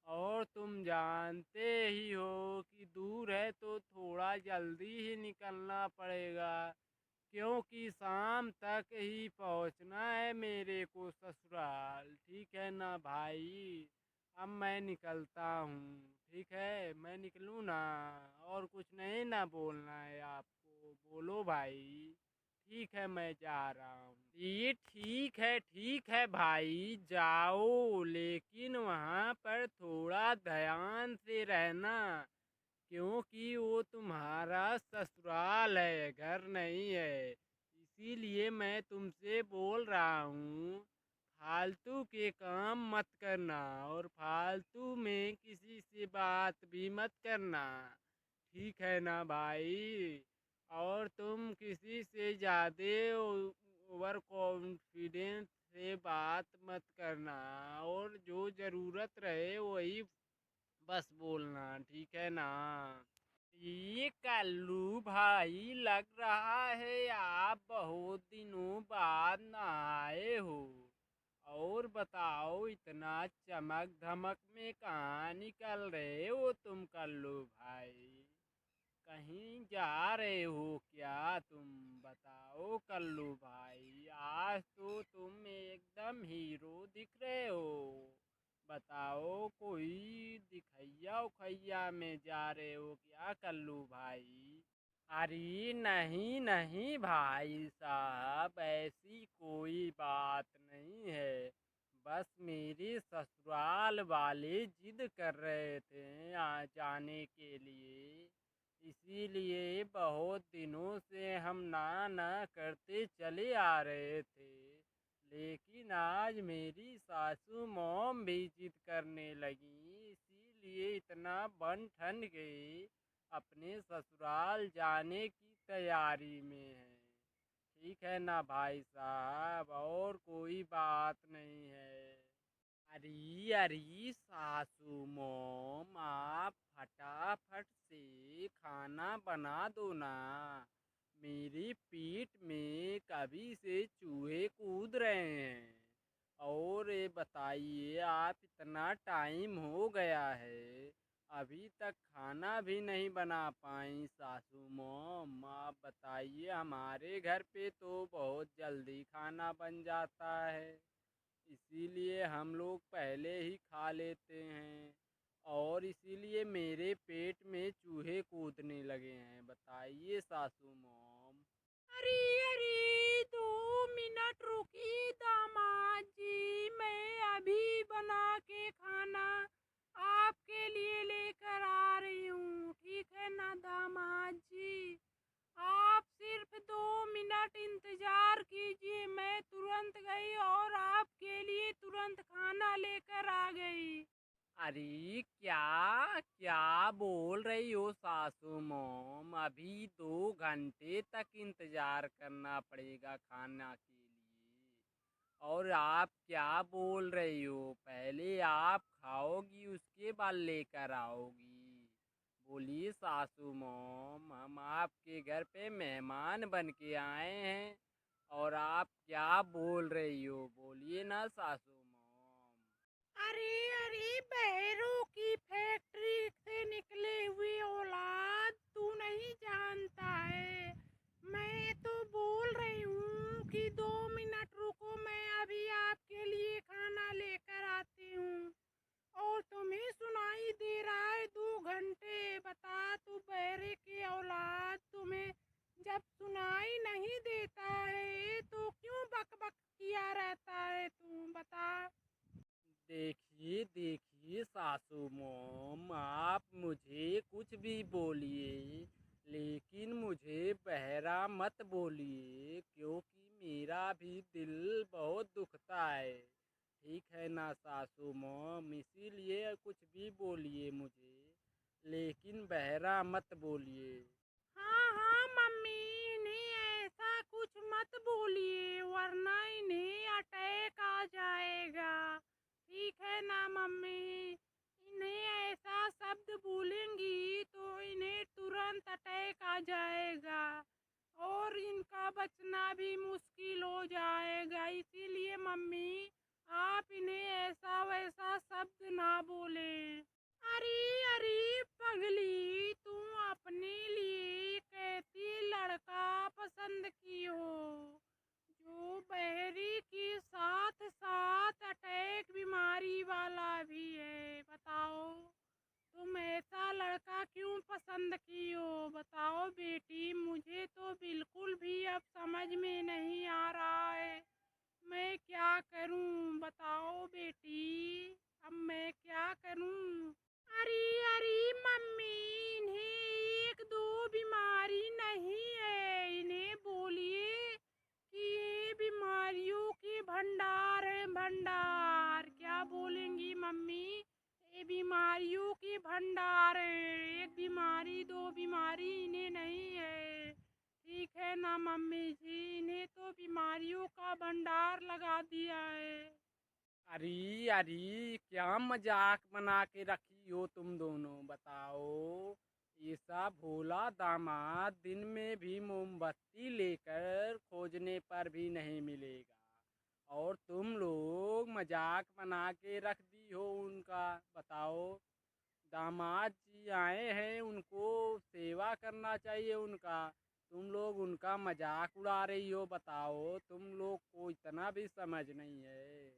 और तुम जानते ही हो कि दूर है तो थोड़ा जल्दी ही निकलना पड़ेगा, क्योंकि शाम तक ही पहुंचना है मेरे को ससुराल, ठीक है ना भाई? अब मैं निकलता हूँ, ठीक है? मैं निकलूँ ना? और कुछ नहीं ना बोलना है आपको? बोलो भाई। ठीक है, मैं जा रहा हूँ। ये ठीक है भाई, जाओ, लेकिन वहाँ पर थोड़ा ध्यान से रहना, क्योंकि वो तुम्हारा ससुराल है, घर नहीं है। इसीलिए मैं तुमसे बोल रहा हूँ, फालतू के काम मत करना और फालतू में किसी से बात भी मत करना, ठीक है ना भाई? और तुम किसी से ज़्यादा ओवर कॉन्फिडेंस से बात मत करना, और जो ज़रूरत रहे वही बस बोलना, ठीक है ना? ये कल्लू भाई, लग रहा है आप बहुत दिनों बाद नहाए हो। और बताओ, इतना चमक धमक में कहाँ निकल रहे हो तुम कल्लू भाई? कहीं जा रहे हो क्या तुम? बताओ कल्लू भाई, आज तो तुम एकदम हीरो दिख रहे हो। बताओ, कोई दिखैया उखैया में जा रहे हो क्या कल्लू भाई? अरे नहीं भाई साहब, ऐसी कोई बात नहीं है। बस मेरे ससुराल वाले जिद कर रहे थे यहाँ जाने के लिए, इसीलिए बहुत दिनों से हम ना ना करते चले आ रहे थे। लेकिन आज मेरी सासू मॉम भी जिद करने लगी, इसीलिए इतना बन ठन गई, अपने ससुराल जाने की तैयारी में है। ठीक है ना भाई साहब? और कोई बात नहीं है। अरे सासू मोम, आप फटाफट से खाना बना दो ना। मेरी पीठ में कभी से चूहे कूद रहे हैं। और ये बताइए, आप इतना टाइम हो गया है, अभी तक खाना भी नहीं बना पाई सासू मोम? आप बताइए, हमारे घर पे तो बहुत जल्दी खाना बन जाता है, इसीलिए हम लोग पहले ही खा लेते हैं। और इसीलिए मेरे पेट में चूहे कूदने लगे हैं। बताइए सासू मोम। अरे अरे, 2 मिनट रुकिए दामाद जी, मैं अभी बना के खाना आपके लिए लेकर आ रही हूँ, ठीक है ना दामाद जी? आप सिर्फ 2 मिनट इंतजार कीजिए, मैं तुरंत गई और आपके लिए तुरंत खाना लेकर आ गई। अरे क्या क्या बोल रही हो सासू मोम? अभी 2 घंटे तक इंतजार करना पड़ेगा खाना के लिए? और आप क्या बोल रही हो? पहले आप खाओगी, उसके बाद लेकर आओगी? बोलिए सासू मोम, हम आपके घर पे मेहमान बन के आए हैं, और आप क्या बोल रही हो? बोलिए ना सासू मोम। अरे अरे, बहरों की फैक्ट्री से निकले हुए औलाद, तू नहीं जानता है? मैं तो बोल रही हूँ कि 2 मिनट रुको, मैं अभी आपके लिए खाना लेकर आती हूँ। और तुम्हें सुनाई दे रहा है 2 घंटे? बता तू बहरे की औलाद, तुम्हें जब सुनाई नहीं देता है तो क्यों बक बक किया रहता है? तू बता। देखिए देखिए सासू मॉम, आप मुझे कुछ भी बोलिए, लेकिन मुझे बहरा मत बोलिए, क्योंकि मेरा भी दिल बहुत दुखता है। ठीक है ना सासू मॉम, इसीलिए कुछ भी बोलिए मुझे, लेकिन बहरा मत बोलिए। हाँ हाँ मम्मी, इन्हें ऐसा कुछ मत बोलिए वरना इन्हें अटैक आ जाएगा। ठीक है ना मम्मी, इन्हें ऐसा शब्द बोलेंगी तो इन्हें तुरंत अटैक आ जाएगा और इनका बचना भी मुश्किल हो जाएगा। इसीलिए मम्मी, आप इन्हें ऐसा वैसा शब्द ना बोलें। अरे अरे पगली, तुम अपने लिए कैसी लड़का पसंद की हो जो बहरी के साथ साथ अटैक बीमारी वाला भी है? बताओ, तुम ऐसा लड़का क्यों पसंद की हो? बताओ बेटी, मुझे तो बिल्कुल भी अब समझ में नहीं आ रहा है। मैं क्या करूं? बताओ बेटी, अब मैं क्या करूं? अरे अरे मम्मी, इन्हें एक दो बीमारी नहीं है, इन्हें बोलिए कि ये बीमारियों के भंडार है, भंडार। क्या बोलेंगी मम्मी? ये बीमारियों के भंडार है, एक बीमारी दो बीमारी इन्हें नहीं है। ठीक है ना मम्मी जी, इन्हें तो बीमारियों का भंडार लगा दिया है। अरे अरे, क्या मजाक बना के रखी हो तुम दोनों? बताओ, ऐसा भोला दामाद दिन में भी मोमबत्ती लेकर खोजने पर भी नहीं मिलेगा, और तुम लोग मजाक बना के रख दी हो उनका। बताओ, दामाद जी आए हैं, उनको सेवा करना चाहिए उनका, तुम लोग उनका मजाक उड़ा रही हो। बताओ, तुम लोग को इतना भी समझ नहीं है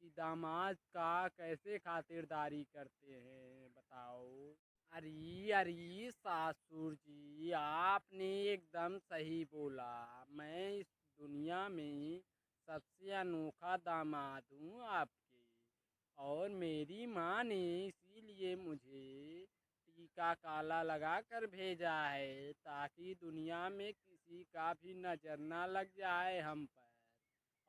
कि दामाद का कैसे खातिरदारी करते हैं? बताओ। अरे अरे सासुर जी, आपने एकदम सही बोला। मैं इस दुनिया में सबसे अनोखा दामाद हूँ आपके, और मेरी माँ ने इसीलिए मुझे टीका काला लगा कर भेजा है, ताकि दुनिया में किसी का भी नजर ना लग जाए हम पर।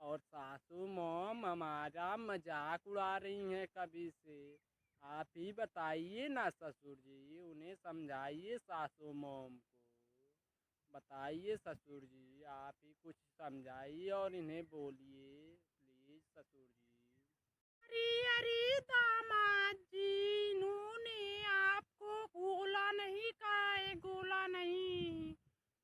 और सासू मॉम हमारा मजाक उड़ा रही हैं कभी से। आप ही बताइए ना ससुर जी, उन्हें समझाइए सासू मॉम को। बताइए ससुर जी, आप ही कुछ समझाइए और इन्हें बोलिए प्लीज ससुर जी। अरे अरे दामाद जी, इन्होंने आपको गोला नहीं कहा है, गोला नहीं।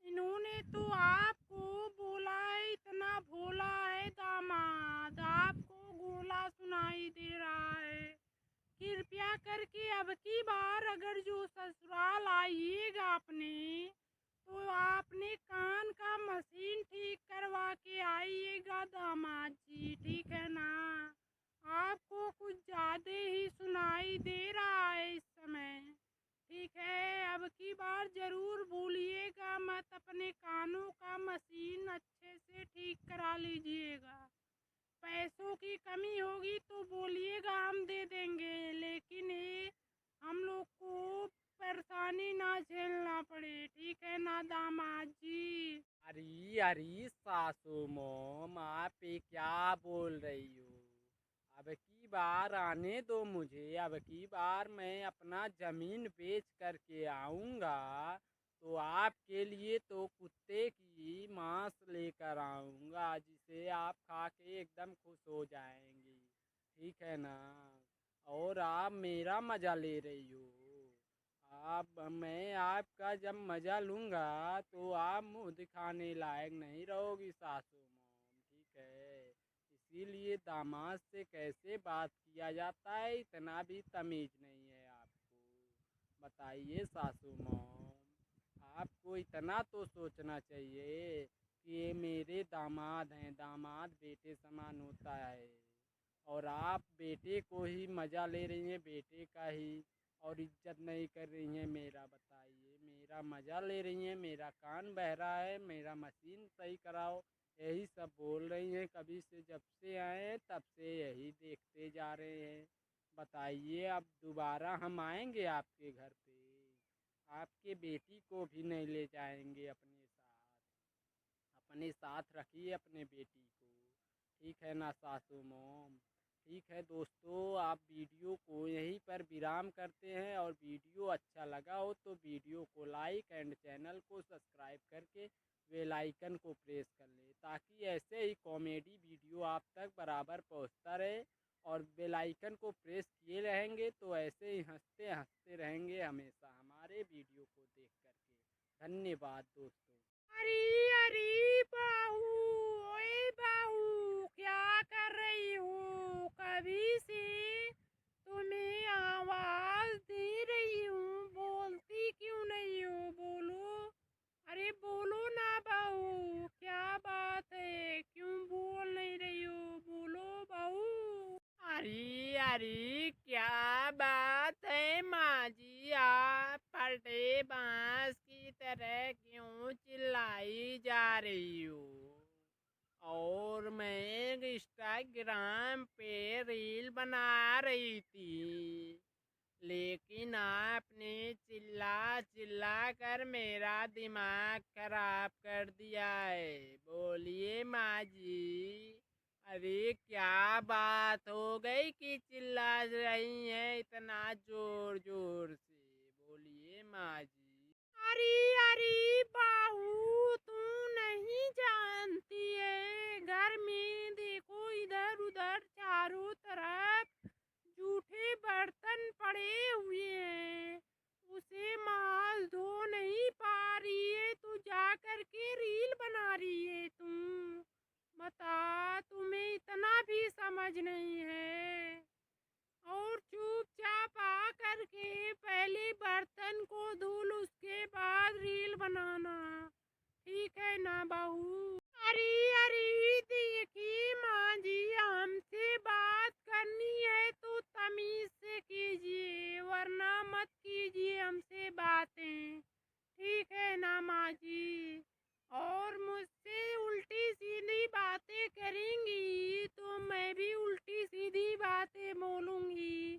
इन्होंने तो आपको बोला है इतना भोला है दामाद, आपको गोला सुनाई दे रहा है। कृपया करके अब की बार अगर जो ससुराल आइएगा अपने, तो आपने कान का मशीन ठीक करवा के आइएगा दामाद जी। ठीक है ना? आपको कुछ ज्यादा ही सुनाई दे रहा है इस समय। ठीक है, अब की बार जरूर भूलिएगा मत, अपने कानों का मशीन अच्छे से ठीक करा लीजिएगा। पैसों की कमी होगी तो बोलिएगा, हम दे देंगे, लेकिन ये हम लोग को परेशानी ना झेलना पड़े। ठीक है ना दामाद जी? अरे अरे सासू मोम, आप ये क्या बोल रही हो? अब की बार आने दो मुझे, अब की बार मैं अपना जमीन बेच करके आऊँगा, तो आपके लिए तो कुत्ते की मांस लेकर आऊँगा, जिसे आप खा के एकदम खुश हो जाएंगी। ठीक है ना? और आप मेरा मजा ले रही हो। आप मैं आपका जब मजा लूँगा तो आप मुंह दिखाने लायक नहीं रहोगी सासू मोम। ठीक है? इसीलिए दामाद से कैसे बात किया जाता है, इतना भी तमीज नहीं है आपको। बताइए सासू मोम, आपको इतना तो सोचना चाहिए कि ये मेरे दामाद हैं, दामाद बेटे समान होता है, और आप बेटे को ही मज़ा ले रही हैं, बेटे का ही, और इज्जत नहीं कर रही हैं मेरा। बताइए, मेरा मज़ा ले रही हैं, मेरा कान बह रहा है, मेरा मशीन सही कराओ, यही सब बोल रही हैं, कभी से जब से आए हैं तब से यही देखते जा रहे हैं। बताइए अब दोबारा हम आएंगे आपके घर पे, आपके बेटी को भी नहीं ले जाएंगे अपने साथ। अपने साथ रखिए अपने बेटी को, ठीक है ना सासू मोम। ठीक है दोस्तों, आप वीडियो को यहीं पर विराम करते हैं, और वीडियो अच्छा लगा हो तो वीडियो को लाइक एंड चैनल को सब्सक्राइब करके बेल आइकन को प्रेस कर लें, ताकि ऐसे ही कॉमेडी वीडियो आप तक बराबर पहुंचता रहे। और बेल आइकन को प्रेस किए रहेंगे तो ऐसे ही हंसते हंसते रहेंगे हमेशा हमारे वीडियो को देख करके। धन्यवाद दोस्तों। अरे अरे बाहू, ओए बाहू, क्या कर रही हो? कभी से तुम्हें आवाज दे रही हूँ, बोलती क्यों नहीं हो? बोलो, अरे बोलो ना बहू, क्या बात है? क्यों बोल नहीं रही हो? बोलो बहू। अरे अरे, क्या बात है माँ जी, आप फटे बांस की तरह क्यों चिल्लाई जा रही हो? और मैं इंस्टाग्राम पे रील बना रही थी, लेकिन आपने चिल्ला चिल्ला कर मेरा दिमाग खराब कर दिया है। बोलिए माँ जी, अरे क्या बात हो गई कि चिल्ला रही हैं इतना जोर जोर से? बोलिए माँ जी। अरे अरे बाहू, तू नहीं जानती है, घर में देखो इधर उधर चारों तरफ जूठे बर्तन पड़े हुए हैं, उसे माल धो नहीं पा रही है, तू जा करके रील बना रही है। तुम बता, तुम्हें इतना भी समझ नहीं है? और चुपचाप आ करके पहले बर्तन को धुल, उसके बाद रील बनाना, ठीक है ना बहू? अरे अरे, देखिए माँ जी, हमसे बात करनी है तो तमीज से कीजिए, वरना मत कीजिए हमसे बातें, ठीक है ना माँ जी? और मुझसे उल्टी सीधी बातें करेंगी तो मैं भी उल्टी सीधी बातें बोलूँगी,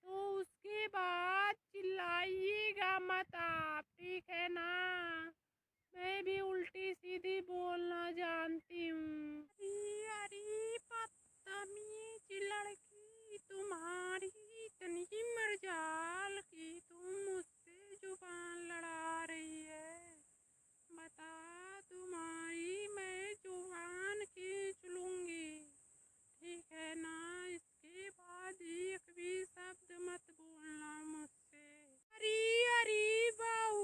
तो उसके बाद चिल्लाइएगा मत आप, ठीक है ना? मैं भी उल्टी सीधी बोलना जानती हूँ। अरे अरे बदतमीज लड़की, तुम्हारी इतनी मर्जाल कि तुम मुझसे जुबान लड़ा रही है। बता, तुम्हारी मैं जुबान खींच लूंगी, ठीक है ना? इसके बाद एक भी शब्द मत बोलना मुझसे। अरे अरे बहू,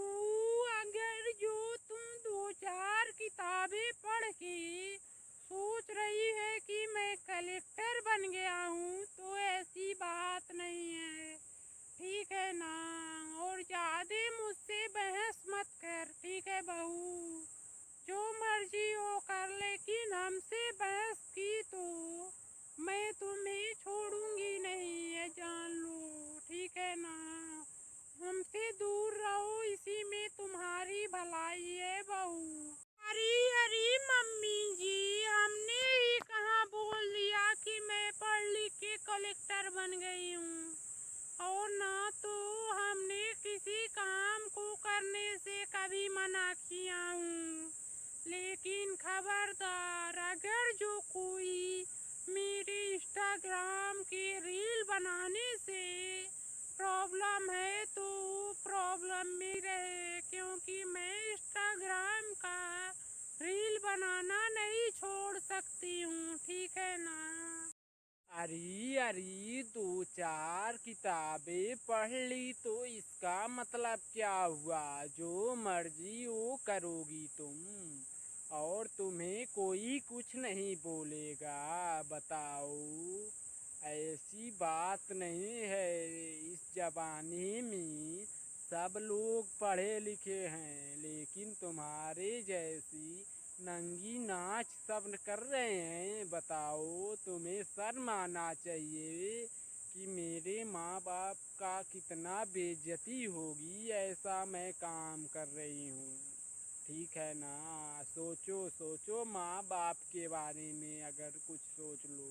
अगर जो तुम दो चार किताबें पढ़ के सोच रही है कि मैं कलेक्टर बन गया हूँ, तो ऐसी बात नहीं है, ठीक है ना? और ज्यादा मुझसे बहस मत कर, ठीक है बहू? जो मर्जी हो कर, लेकिन हमसे बहस की तो मैं तुम्हें छोड़ूंगी नहीं, ये जान लो, ठीक है ना? हमसे दूर रहो, इसी में तुम्हारी भलाई है बहू। अरे अरे मम्मी जी, हमने ही कहाँ बोल दिया कि मैं पढ़ लिख के कलेक्टर बन गई हूँ, और ना तो हमने किसी काम को करने से कभी मना किया हूँ। लेकिन खबरदार, अगर जो कोई मेरे इंस्टाग्राम के रील बनाने से प्रॉब्लम है तो प्रॉब्लम में रहे, क्योंकि मैं इंस्टाग्राम का रील बनाना नहीं छोड़ सकती हूँ, ठीक है ना? अरे अरे, दो चार किताबें पढ़ ली तो इसका मतलब क्या हुआ? जो मर्जी वो करोगी तुम, और तुम्हें कोई कुछ नहीं बोलेगा। बताओ, ऐसी बात नहीं है। इस जमाने में सब लोग पढ़े लिखे हैं, लेकिन तुम्हारे जैसी नंगी नाच सब कर रहे हैं। बताओ, तुम्हें शर्म आना चाहिए कि मेरे माँ बाप का कितना बेइज्जती होगी, ऐसा मैं काम कर रही हूँ, ठीक है ना। सोचो सोचो माँ बाप के बारे में, अगर कुछ सोच लो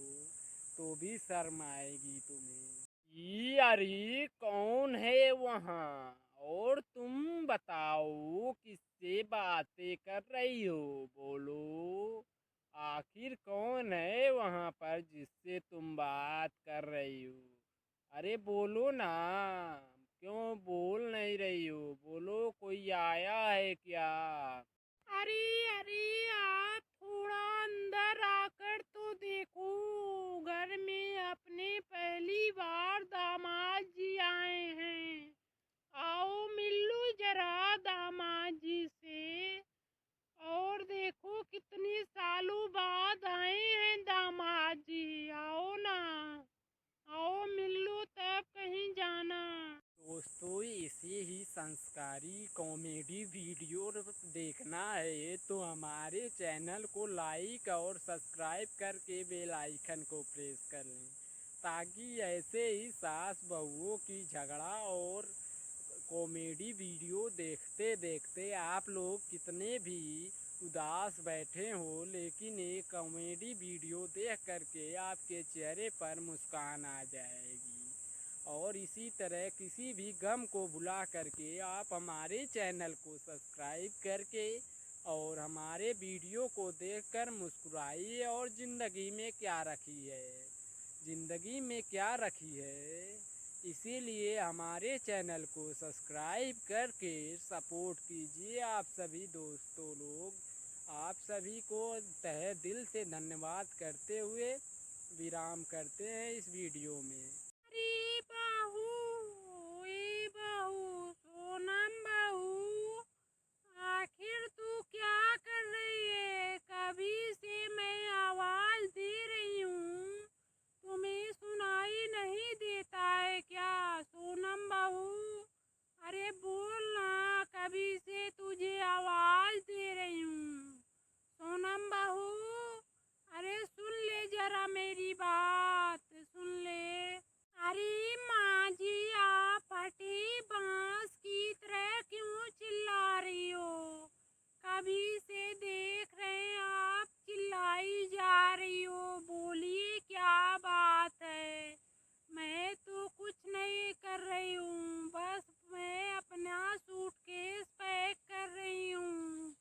तो भी शर्म आएगी तुम्हें। अरे कौन है वहाँ? और तुम बताओ किससे बातें कर रही हो? बोलो, आखिर कौन है वहाँ पर जिससे तुम बात कर रही हो? अरे बोलो ना, क्यों बोल नहीं रही हो? बोलो, कोई आया है क्या? अरे अरे, आप थोड़ा अंदर आकर तो देखो, घर में अपने पहली बार दामाद जी आए हैं। आओ मिल लो जरा दामाद जी से। और देखो कितने सालों बाद आए हैं दामाद जी, आओ ना, आओ मिल लो तब कहीं जाना। दोस्तों, ऐसे ही संस्कारी कॉमेडी वीडियो देखना है तो हमारे चैनल को लाइक और सब्सक्राइब करके बेल आइकन को प्रेस कर लें, ताकि ऐसे ही सास बहुओं की झगड़ा और कॉमेडी वीडियो देखते देखते आप लोग कितने भी उदास बैठे हो, लेकिन एक कॉमेडी वीडियो देख करके आपके चेहरे पर मुस्कान आ जाएगी। और इसी तरह किसी भी गम को भुला करके आप हमारे चैनल को सब्सक्राइब करके और हमारे वीडियो को देखकर मुस्कुराइए। और ज़िंदगी में क्या रखी है, ज़िंदगी में क्या रखी है, इसीलिए हमारे चैनल को सब्सक्राइब करके सपोर्ट कीजिए। आप सभी दोस्तों लोग, आप सभी को तहे दिल से धन्यवाद करते हुए विराम करते हैं इस वीडियो में। अरे बहू, ए बहू, सोनम बहू, आखिर तू क्या कर रही है? कभी से मैं आवाज दे रही हूँ, तुम्हें सुनाई नहीं देता है क्या सोनम बहू? अरे बोल ना, कभी से तुझे आवाज दे रही हूँ सोनम बहू। अरे सुन ले जरा मेरी बात, सुन ले। अरे माँ जी, आप फटे बांस की तरह क्यों चिल्ला रही हो? कभी से देख रहे हैं आप चिल्लाई जा रही हो, बोलिए क्या बात है? मैं तो कुछ नहीं कर रही हूँ, बस मैं अपना सूटकेस पैक कर रही हूँ।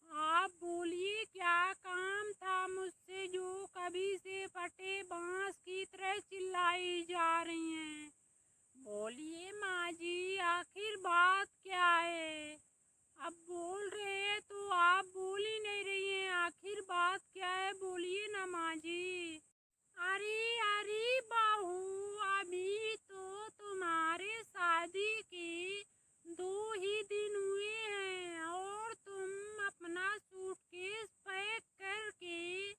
आप बोलिए क्या काम था मुझसे जो कभी से फटे बांस की तरह चिल्लाई जा रही हैं? बोलिए माँ जी, आखिर बात क्या है? अब बोल रहे हैं तो आप बोल ही नहीं रही हैं, आखिर बात क्या है? बोलिए ना माँ जी। अरे अरे बहू, अभी तो तुम्हारे शादी के 2 ही दिन हुए हैं और तुम अपना सूटकेस पैक करके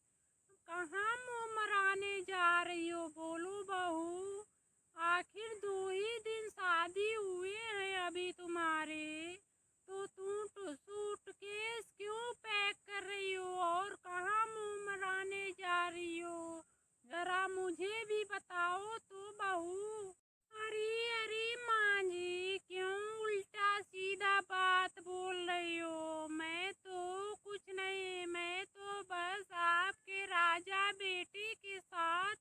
कहाँ मुँह मराने जा रही हो? बोलो बहू, आखिर 2 ही दिन शादी हुए हैं अभी तुम्हारे, तो तुम सूटकेस क्यों पैक कर रही हो और कहाँ मुँह मराने जा रही हो? जरा मुझे भी बताओ तो बहू। अरे अरे माँ जी, क्यों उल्टा सीधा बात बोल रही हो? मैं तो कुछ नहीं, मैं तो बस आपके राजा बेटे के साथ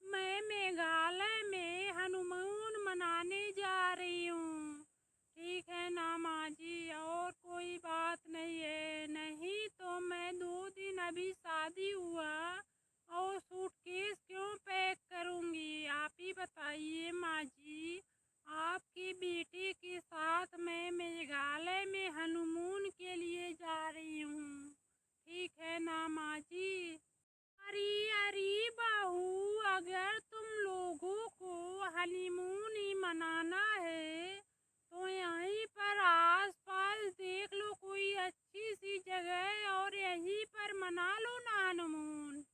मैं मेघालय में हनुमान मनाने जा रही हूँ। ठीक है ना माँ जी, और कोई बात नहीं है। नहीं तो मैं 2 दिन अभी शादी हुआ और सूटकेस क्यों पैक करूँगी? आप ही बताइए माँ जी। आपके बेटे के साथ मैं मेघालय में हनीमून के लिए जा रही हूँ। ठीक है ना माँ जी? अरे अरे बहू, अगर तुम लोगों को हनीमून ही मनाना है तो यहीं पर आसपास देख लो कोई अच्छी सी जगह और यहीं पर मना लो ना हनीमून।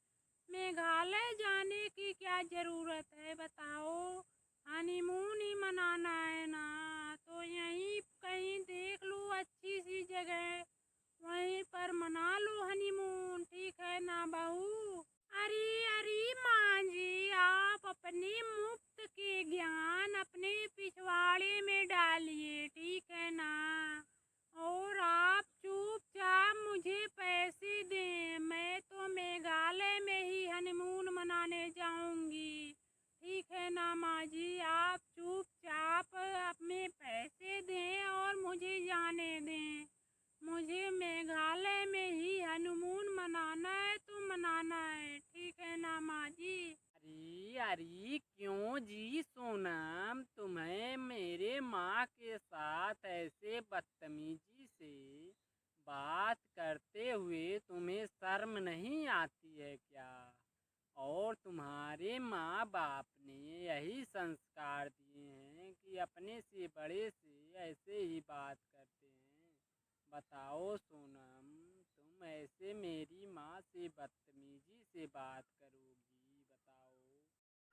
मेघालय जाने की क्या ज़रूरत है बताओ? हनीमून ही मनाना है ना, तो यहीं कहीं देख लो अच्छी सी जगह, वहीं पर मना लो हनीमून। ठीक है ना बहू? अरे अरे माँ जी, आप अपने मुफ्त के ज्ञान अपने पिछवाड़े अरे क्यों जी सोनम, तुम्हें मेरे माँ के साथ ऐसे बदतमीजी से बात करते हुए तुम्हें शर्म नहीं आती है क्या? और तुम्हारे माँ बाप ने यही संस्कार दिए हैं कि अपने से बड़े से ऐसे ही बात करते हैं। बताओ सोनम, तुम ऐसे मेरी माँ से बदतमीजी से बात करोगी? बताओ।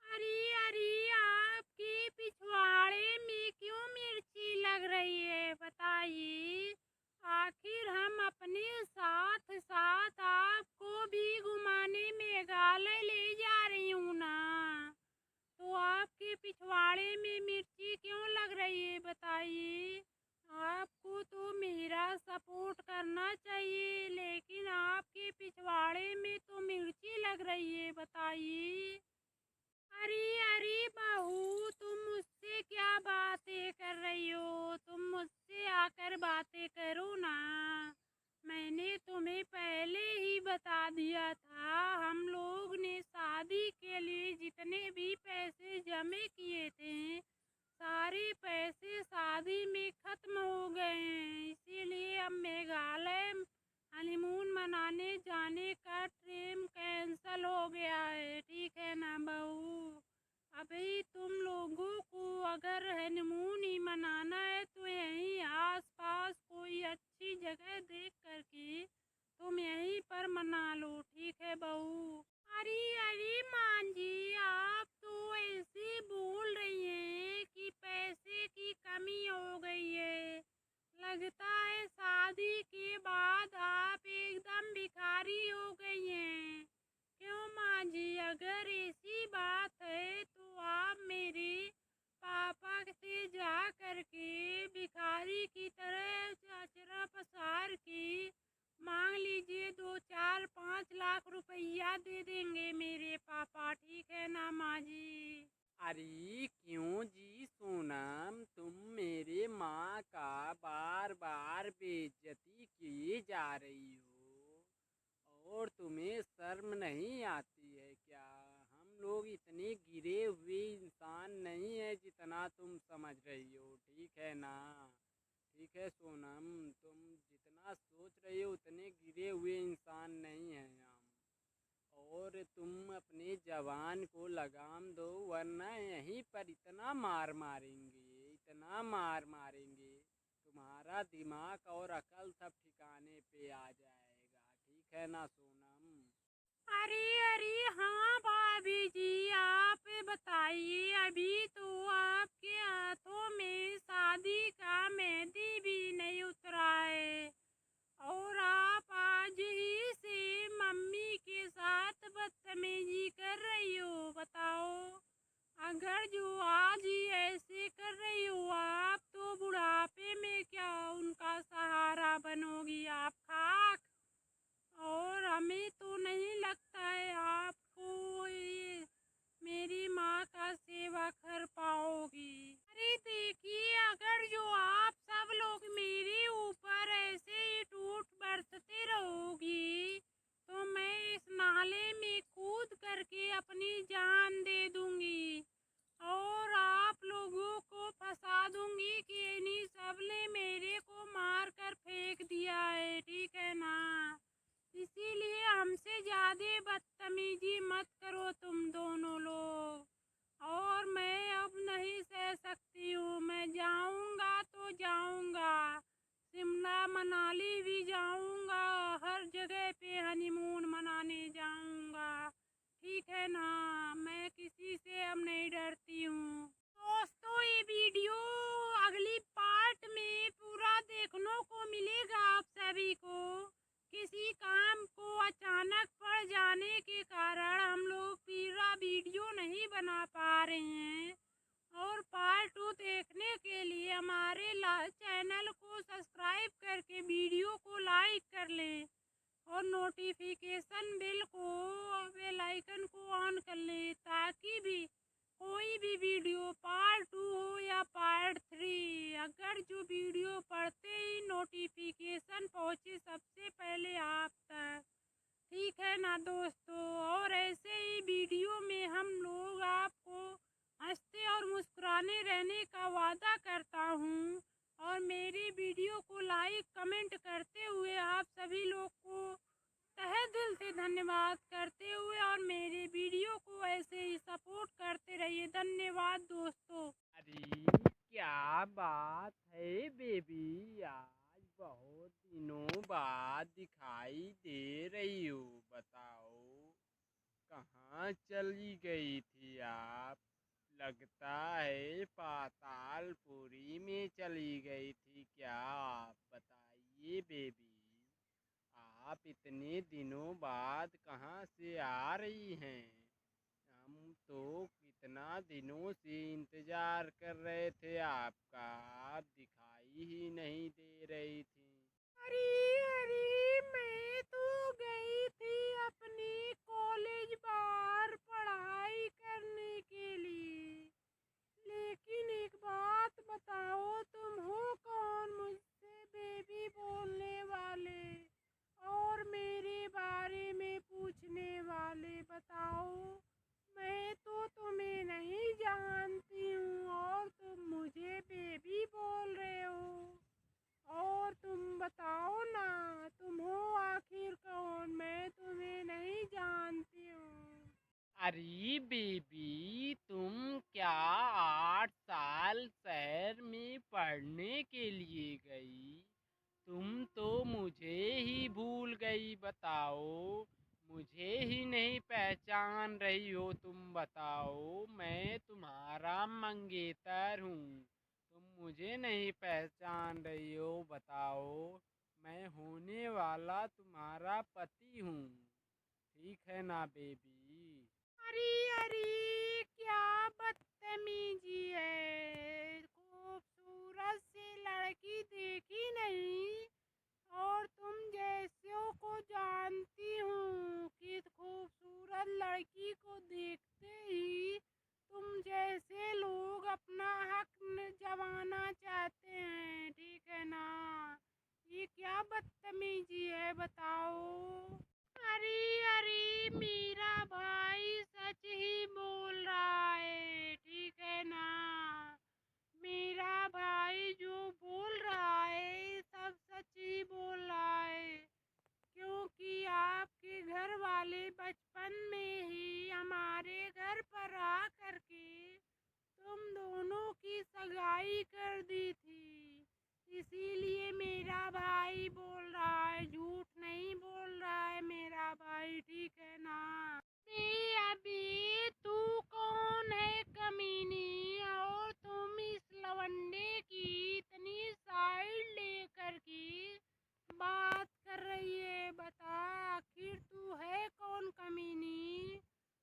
अरे अरे, आपके पिछवाड़े में क्यों मिर्ची लग रही है बताइए। आखिर हम अपने साथ साथ आपको भी घुमाने मेघालय ले जा रही हूँ ना, तो आपके पिछवाड़े में मिर्ची क्यों लग रही है बताइए। आपको तो मेरा सपोर्ट करना चाहिए, लेकिन आपके पिछवाड़े में तो मिर्ची लग रही है बताइए। अरे अरे बहू, तुम मुझसे क्या बातें कर रही हो? तुम मुझसे आकर बातें करो ना। मैंने तुम्हें पहले ही बता दिया था, हम लोग ने शादी के लिए जितने भी पैसे जमे किए थे, सारे पैसे शादी में खत्म हो गए हैं। इसीलिए अब मेघालय हनीमून मनाने जाने का ट्रेन कैंसल हो गया है। ठीक है ना बहू? अभी तुम लोगों को अगर हनीमून ही मनाना है तो यहीं आसपास कोई अच्छी जगह देख करके तुम यहीं पर मना लो। ठीक है बहू? अरे अरे माँ जी, आप तो ऐसे बोल रही हैं कि पैसे की कमी हो गई है। लगता है शादी के बाद आप एकदम भिखारी हो गई हैं। क्यों माँ जी, अगर ऐसी बात है तो आप मेरे पापा से जा करके भिखारी की तरह अचरा पसार के मांग लीजिए। 2 4 5 लाख रुपया दे देंगे मेरे पापा। ठीक है ना माँ जी? अरे क्यों जी सोनम, तुम मेरे माँ का बार बार बेइज्जती किए जा रही हो और तुम्हें शर्म नहीं आती है क्या? हम लोग इतने गिरे हुए इंसान नहीं है जितना तुम समझ रही हो। ठीक है ना? ठीक है सोनम, तुम जितना सोच रही हो उतने गिरे हुए इंसान नहीं हैं हम। और तुम अपने जवान को लगाम दो, वरना यहीं पर इतना मार मारेंगे, इतना मार मारेंगे, तुम्हारा दिमाग और अकल सब ठिकाने पे आ जाएगा। ठीक है ना सोनम? अरे अरे हाँ भाभी जी, आप बताइए। अभी तो आपके हाथों में शादी का मेहंदी भी नहीं उतरा है और आप आज ही से मम्मी के साथ बदतमीजी कर रही हो। बताओ, अगर जो आज ही ऐसे कर रही हो आप, तो बुढ़ापे में क्या उनका सहारा बनोगी आप? खाक। और हमें तो नहीं लगता है आपको ये मेरी माँ का सेवा कर पाओगी। अरे देखिए, अगर जो आप सब लोग मेरे ऊपर ऐसे ही टूट बरसते रहोगी तो मैं इस नाले में कूद करके अपनी जान दे दूंगी और आप लोगों को फंसा दूंगी कि इन्हीं सब ने मेरे को मार कर फेंक दिया है। ठीक है ना? इसीलिए हमसे ज्यादा बदतमीजी मत करो तुम दोनों लोग। और मैं अब नहीं सह सकती हूँ। मैं जाऊंगा तो जाऊंगा, शिमला मनाली भी जाऊंगा, हर जगह पे हनीमून मनाने जाऊंगा। ठीक है ना? मैं किसी से अब नहीं डरती हूँ। दोस्तों, ये वीडियो अगली पार्ट में पूरा देखने को मिलेगा आप सभी को। किसी काम को अचानक पड़ जाने के कारण हम लोग पूरा वीडियो नहीं बना पा रहे हैं। और पार्ट 2 देखने के लिए हमारे चैनल को सब्सक्राइब करके वीडियो को लाइक कर लें और नोटिफिकेशन बेल आइकन को ऑन कर लें, ताकि भी कोई भी वीडियो पार्ट 2 हो या पार्ट 3, अगर जो वीडियो पढ़ते ही नोटिफिकेशन पहुँचे सबसे पहले आप तक। ठीक है ना दोस्तों। और ऐसे ही वीडियो में हम लोग आपको हंसते और मुस्कुराने रहने का वादा करता हूँ। और मेरी वीडियो को लाइक कमेंट करते हुए आप सभी लोग को तहे दिल से धन्यवाद करते हुए और मेरे वीडियो को ऐसे ही सपोर्ट करते रहिए। धन्यवाद दोस्तों। अरे क्या बात है बेबी, आज बहुत दिनों बाद दिखाई दे रही हो। बताओ कहाँ चली गई थी आप? लगता है पातालपुरी में चली गई थी क्या? आप बताइए बेबी, आप इतने दिनों बाद कहाँ से आ रही हैं? हम तो कितना दिनों से इंतजार कर रहे थे आपका, आप दिखाई ही नहीं दे रही थी। अरे अरे, मैं तो गई थी अपने कॉलेज बाहर पढ़ाई करने के लिए। लेकिन एक बात बताओ, तुम हो कौन मुझसे बेबी बोलने वाले और मेरे बारे में पूछने वाले? बताओ, मैं तो तुम्हें नहीं जानती हूँ और तुम मुझे बेबी बोल रहे हो। और तुम बताओ ना, तुम हो आखिर कौन? मैं तुम्हें नहीं जानती हूँ। अरे बेबी, तुम क्या 8 साल शहर में पढ़ने के लिए गई? तुम तो मुझे ही भूल गई। बताओ, मुझे ही नहीं पहचान रही हो तुम? बताओ, मैं तुम्हारा मंगेतर हूँ, तुम मुझे नहीं पहचान रही हो? बताओ, मैं होने वाला तुम्हारा पति हूँ, ठीक है ना बेबी? अरे अरे, क्या बदतमीजी है। खूबसूरत सी लड़की देखी नहीं और तुम जैसों को जानती हूँ कि खूबसूरत लड़की को देखते ही तुम जैसे लोग अपना हक जमाना चाहते हैं, ठीक है ना? ये क्या बदतमीजी है, बताओ। अरे अरे, मेरा भाई सच ही बोल रहा है, ठीक है ना? मेरा भाई जो बोल रहा है सब सच ही बोल रहा है। क्योंकि आपके घर वाले बचपन में ही हमारे घर पर आ करके तुम दोनों की सगाई कर दी थी। इसीलिए मेरा भाई बोल रहा है, झूठ नहीं बोल रहा है मेरा भाई, ठीक है ना? अभी तू कौन है कमीनी, और तुम इस लवंडे की इतनी साइड लेकर के बात कर रही है? बता, आखिर तू है कौन कमीनी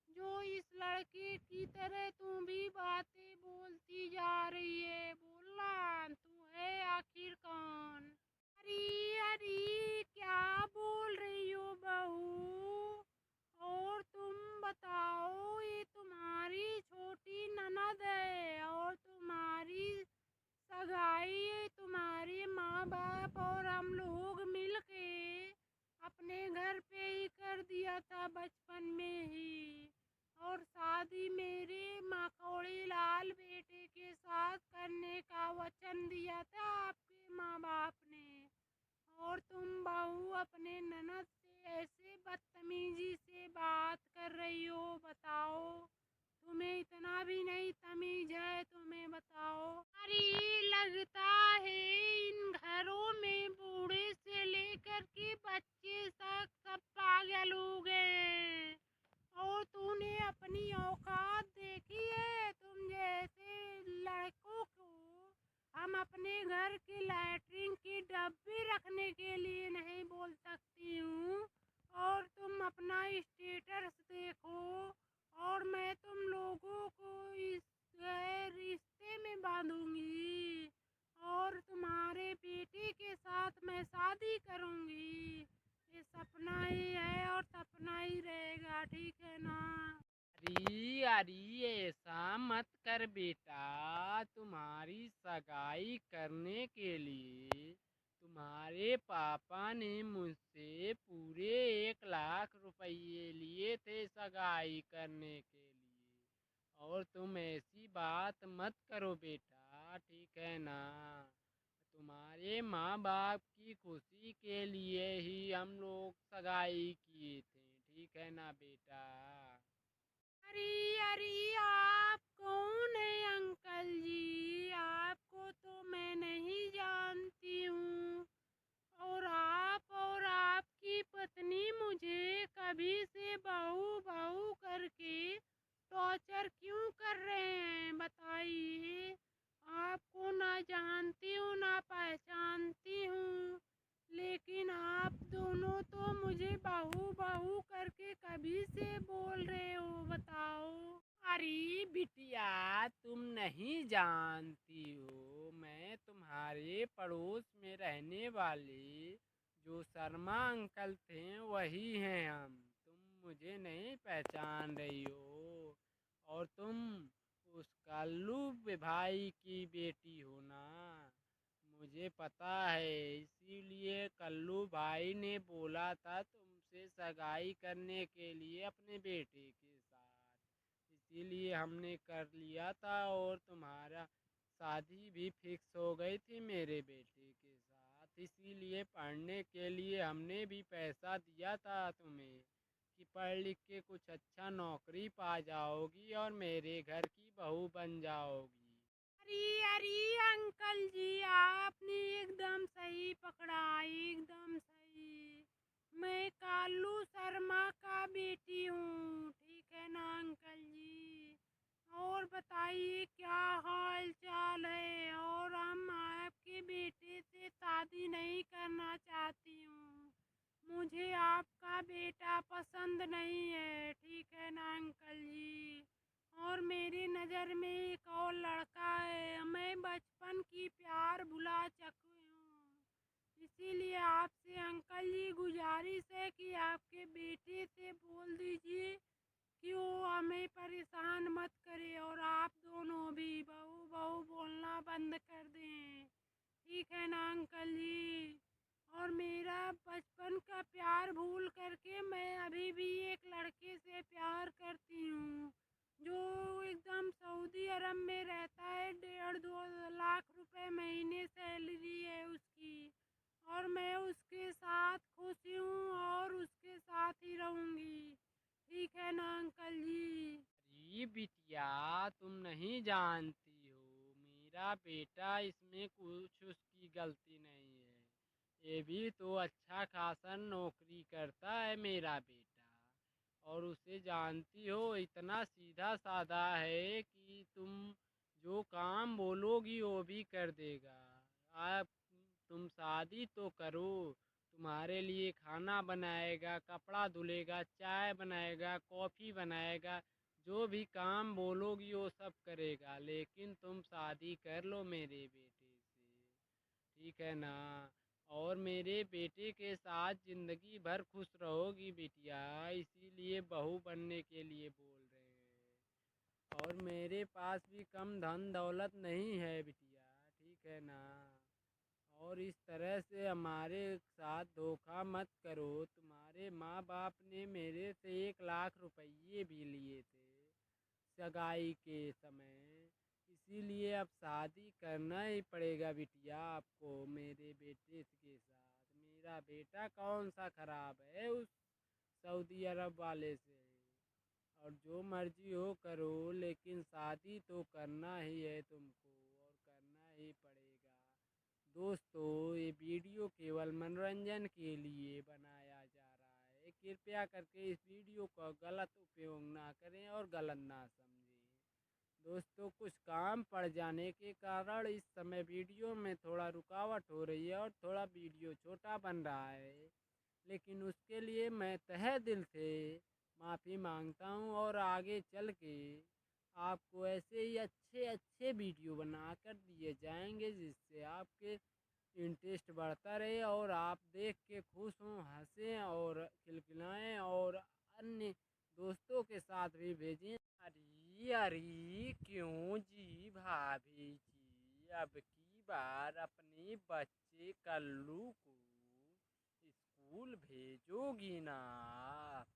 जो इस लड़के की तरह तू भी बातें बोलती जा रही है? बोलना, तू है आखिर कौन? अरे अरे, क्या बोल रही हो बहू? और तुम बताओ, ये तुम्हारी छोटी ननद है और तुम्हारी सगाई तुम्हारे माँ बाप और हम लोग मिल के अपने घर पे ही कर दिया था बचपन में ही। और शादी मेरे माखौड़ी लाल बेटे के साथ करने का वचन दिया था आपके माँ बाप ने। और तुम बहू अपने ननद से ऐसे बदतमीजी से बात कर रही हो? बताओ, तुम्हें इतना भी नहीं तमीज है? तुम्हें बताओ। अरे लगता है इन घरों में बूढ़े से लेकर के बच्चे तक सब पागल हो गए। और तूने अपनी औकात देखी है? तुम जैसे लड़कों को हम अपने घर के लैट्रिन की डब्बी रखने के लिए नहीं बोल सकती हूँ। और तुम अपना स्टेटस देखो, और मैं तुम लोगों को इस रिश्ते में बांधूंगी और तुम्हारे बेटे के साथ मैं शादी करूंगी। ये सपना ही है और सपना ही रहेगा, ठीक है ना? अरे अरे, ऐसा मत कर बेटा। तुम्हारी सगाई करने के लिए तुम्हारे पापा ने मुझसे पूरे 1 लाख रुपये लिए थे सगाई करने के लिए। और तुम ऐसी बात मत करो बेटा, ठीक है ना। तुम्हारे माँ बाप की खुशी के लिए ही हम लोग सगाई किए थे, ठीक है ना बेटा। अरे अरे, आप कौन है अंकल जी? आपको तो मैं नहीं जानती हूँ। और आपकी पत्नी मुझे कभी से बहू बहू करके टॉर्चर क्यों कर रहे हैं, बताइए। आपको ना जानती हूँ ना पहचानती हूँ, लेकिन आप दोनों तो मुझे बहू बहू करके कभी से बोल रहे हो, बताओ। अरे बिटिया, तुम नहीं जानती हो, मैं तुम्हारे पड़ोस में रहने वाले जो शर्मा अंकल थे वही हैं हम। तुम मुझे नहीं पहचान रही हो। और तुम उस कल्लू भाई की बेटी हो ना। मुझे पता है, इसीलिए कल्लू भाई ने बोला था तुमसे सगाई करने के लिए अपने बेटे के साथ। इसीलिए हमने कर लिया था और तुम्हारा शादी भी फिक्स हो गई थी मेरे बेटे के साथ। इसीलिए पढ़ने के लिए हमने भी पैसा दिया था तुम्हें कि पढ़ लिख के कुछ अच्छा नौकरी पा जाओगी और मेरे घर की बहू बन जाओगी। अरे अरे अंकल जी, आपने एकदम सही पकड़ा, एकदम सही। मैं कालू शर्मा का बेटी हूँ, ठीक है ना अंकल जी। और बताइए क्या हाल चाल है। और हम आपके बेटे से शादी नहीं करना चाहती हूँ। मुझे आपका बेटा पसंद नहीं है, ठीक है ना अंकल जी। और मेरी नज़र में एक और लड़का है, मैं बचपन की प्यार भुला चुकी हूँ। इसीलिए आपसे अंकल जी गुजारिश है कि आपके बेटे से बोल दीजिए कि वो हमें परेशान मत करे, और आप दोनों भी बहू बहू बोलना बंद कर दें, ठीक है ना अंकल जी। और मेरा बचपन का प्यार भूल करके मैं अभी भी एक लड़के से प्यार करती हूँ, जो एकदम सऊदी अरब में रहता है। 1.5-2 लाख रुपए महीने सैलरी है उसकी। और मैं उसके साथ खुश हूँ और उसके साथ ही रहूँगी, ठीक है ना अंकल जी। अरे बिटिया, तुम नहीं जानती हो, मेरा बेटा इसमें कुछ उसकी गलती नहीं है। ये भी तो अच्छा खासा नौकरी करता है मेरा बेटा। और उसे जानती हो, इतना सीधा साधा है कि तुम जो काम बोलोगी वो भी कर देगा। आप तुम शादी तो करो, तुम्हारे लिए खाना बनाएगा, कपड़ा धुलेगा, चाय बनाएगा, कॉफ़ी बनाएगा, जो भी काम बोलोगी वो सब करेगा। लेकिन तुम शादी कर लो मेरे बेटे से, ठीक है ना। और मेरे बेटे के साथ ज़िंदगी भर खुश रहोगी बिटिया, इसीलिए बहू बनने के लिए बोल रहे हैं। और मेरे पास भी कम धन दौलत नहीं है बिटिया, ठीक है ना। और इस तरह से हमारे साथ धोखा मत करो। तुम्हारे माँ बाप ने मेरे से 1 लाख रुपये भी लिए थे सगाई के समय। इसीलिए अब शादी करना ही पड़ेगा बिटिया आपको मेरे बेटे के साथ। मेरा बेटा कौन सा खराब है उस सऊदी अरब वाले से। और जो मर्जी हो करो, लेकिन शादी तो करना ही है तुमको, और करना ही पड़ेगा। दोस्तों, ये वीडियो केवल मनोरंजन के लिए बनाया जा रहा है। कृपया करके इस वीडियो का गलत उपयोग ना करें और गलत ना समझें। दोस्तों, कुछ काम पड़ जाने के कारण इस समय वीडियो में थोड़ा रुकावट हो रही है और थोड़ा वीडियो छोटा बन रहा है। लेकिन उसके लिए मैं तहे दिल से माफ़ी मांगता हूँ, और आगे चल के आपको ऐसे ही अच्छे अच्छे वीडियो बना कर दिए जाएंगे, जिससे आपके इंटरेस्ट बढ़ता रहे और आप देख के खुश हों, हंसें और खिलखिलाएं, और अन्य दोस्तों के साथ भी भेजें। अरे अरे, क्यों जी भाभी जी, अब की बार अपने बच्चे मेरे कल्लू को स्कूल भेजोगी ना आप?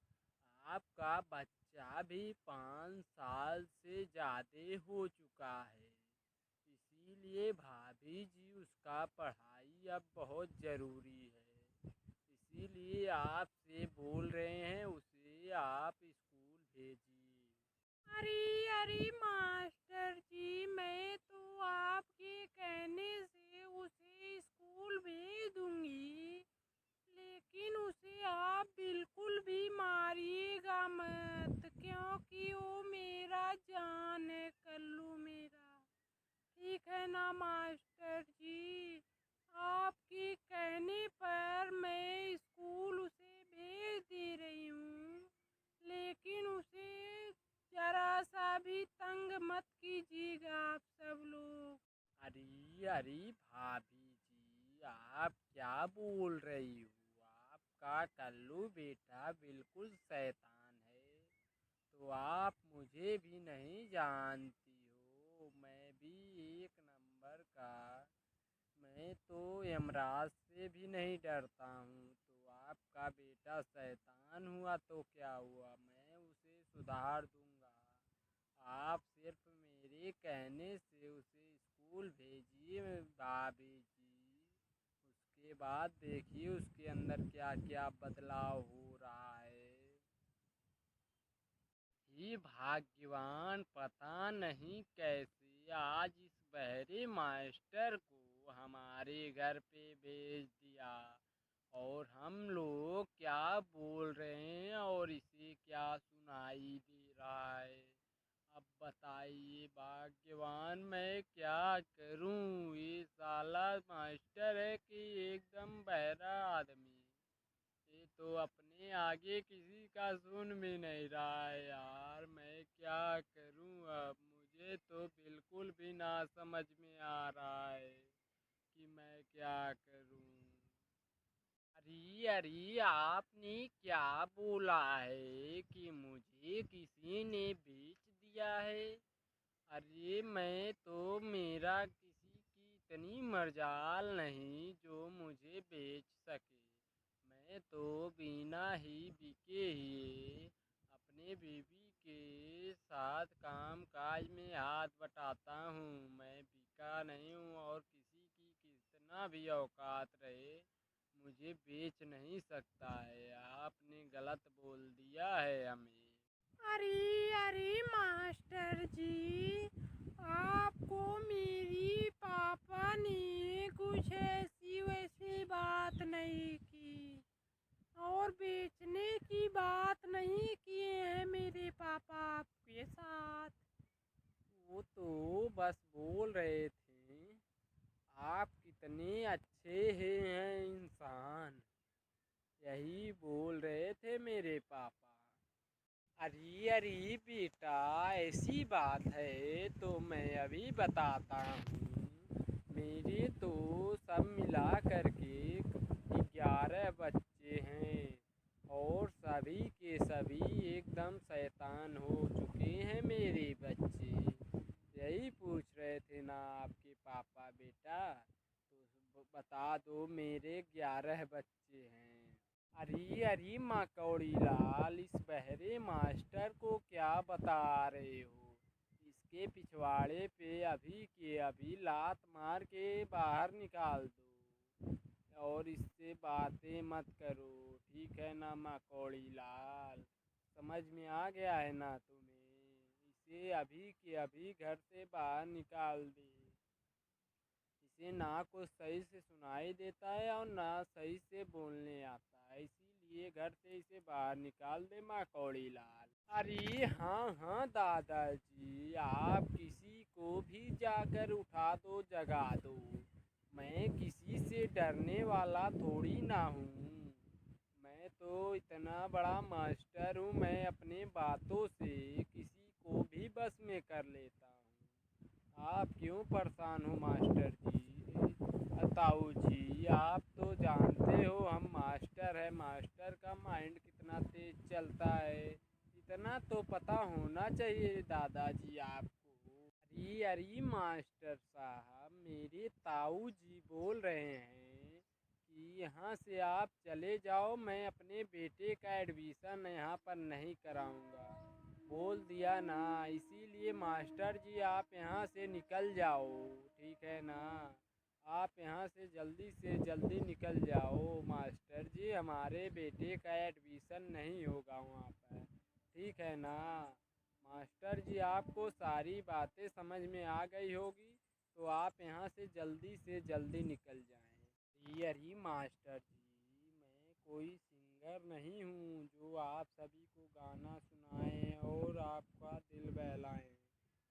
आपका बच्चा भी 5 साल से ज़्यादा हो चुका है, इसीलिए भाभी जी उसका पढ़ाई अब बहुत ज़रूरी है। इसीलिए आपसे बोल रहे हैं उसे आप स्कूल भेजिए। अरे अरे मास्टर जी, मैं तो आपके कहने से उसे स्कूल भेज दूंगी, लेकिन उसे आप बिल्कुल भी मारिएगा मत, क्योंकि वो मेरा जान है, कल्लू मेरा। ठीक है ना मास्टर जी? आपके कहने पर मैं स्कूल उसे भेज दे रही हूँ, लेकिन उसे जरा सा भी तंग मत कीजिएगा आप सब लोग। अरे अरे भाभी जी, आप क्या बोल रही हो? आपका कल्लू बेटा बिल्कुल शैतान है। तो आप मुझे भी नहीं जानती हो, मैं भी एक नंबर का। मैं तो यमराज से भी नहीं डरता हूँ। तो आपका बेटा शैतान हुआ तो क्या हुआ, मैं उसे सुधार दूंगा। आप सिर्फ मेरे कहने से उसे स्कूल भेजिए भाभी जी। उसके बाद देखिए उसके अंदर क्या क्या बदलाव हो रहा है। ये भाग्यवान पता नहीं कैसे आज इस बहरे मास्टर को हमारे घर पे भेज दिया। और हम लोग क्या बोल रहे हैं और इसे क्या सुनाई दे रहा है। अब बताइए भाग्यवान मैं क्या करूं? ये साला मास्टर है कि एकदम बहरा आदमी। ये तो अपने आगे किसी का सुन भी नहीं रहा है यार। मैं क्या करूं अब? मुझे तो बिल्कुल भी ना समझ में आ रहा है कि मैं क्या करूं। अरे अरे आपने क्या बोला है कि मुझे किसी ने बेच दिया है? अरे मैं तो मेरा किसी की इतनी मर्जाल नहीं जो मुझे बेच सके। मैं तो बिना ही बिके ही अपने बीवी के साथ काम काज में हाथ बटाता हूँ। मैं बिका नहीं हूँ और किसी की कितना भी औकात रहे मुझे बेच नहीं सकता है। आपने गलत बोल दिया है हमें। अरे अरे मास्टर जी, आपको मेरी पापा ने कुछ ऐसी वैसी बात नहीं की, और बेचने की बात नहीं किए हैं मेरे पापा आपके साथ। वो तो बस बोल रहे थे आप कितने अच्छे हैं इंसान, यही बोल रहे थे मेरे पापा। अरे अरे बेटा, ऐसी बात है तो मैं अभी बताता हूँ। मेरे तो सब मिला करके 11 बच्चे हैं और सभी के सभी एकदम शैतान हो चुके हैं मेरे बच्चे। यही पूछ रहे थे ना आपके पापा बेटा, तो बता दो मेरे 11 बच्चे हैं। अरे अरे मकौड़ी लाल, इस बहरे मास्टर को क्या बता रहे हो? इसके पिछवाड़े पे अभी के अभी लात मार के बाहर निकाल दो और इससे बातें मत करो। ठीक है ना मकौड़ी लाल? समझ में आ गया है ना तुम्हें? इसे अभी के अभी घर से बाहर निकाल दे। इसे ना कुछ सही से सुनाई देता है और ना सही से बोलने आता है, इसीलिए घर से इसे बाहर निकाल दे मकौड़ी लाल। अरे हाँ हाँ दादाजी, आप किसी को भी जाकर उठा दो, जगा दो। मैं किसी से डरने वाला थोड़ी ना हूँ। मैं तो इतना बड़ा मास्टर हूँ, मैं अपने बातों से किसी को भी बस में कर लेता हूँ। आप क्यों परेशान हो मास्टर जी? ताऊ जी, आप तो जानते हो हम मास्टर है, मास्टर का माइंड कितना तेज चलता है, इतना तो पता होना चाहिए दादाजी आपको। अरे अरे मास्टर साहब, मेरे ताऊ जी बोल रहे हैं कि यहाँ से आप चले जाओ, मैं अपने बेटे का एडमिशन यहाँ पर नहीं कराऊँगा। बोल दिया ना, इसीलिए मास्टर जी आप यहाँ से निकल जाओ, ठीक है ना। आप यहाँ से जल्दी निकल जाओ मास्टर जी, हमारे बेटे का एडमिशन नहीं होगा वहाँ पर, ठीक है ना। मास्टर जी आपको सारी बातें समझ में आ गई होगी, तो आप यहाँ से जल्दी निकल जाएं। अरे मास्टर जी, मैं कोई सिंगर नहीं हूँ जो आप सभी को गाना सुनाएं और आपका दिल बहलाएं,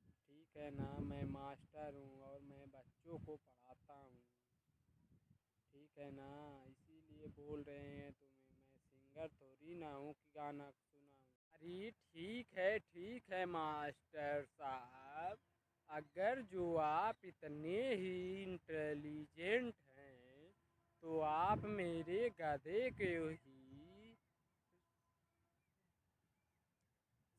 ठीक है ना। मैं मास्टर हूँ और मैं बच्चों को पढ़ाता हूँ, ठीक है ना। इसीलिए बोल रहे हैं तुम्हें, मैं सिंगर थोड़ी ना हूँ कि गाना सुनाऊँ। अरे ठीक है मास्टर साहब, अगर जो आप इतने ही इंटेलिजेंट हैं तो आप मेरे गधे के ही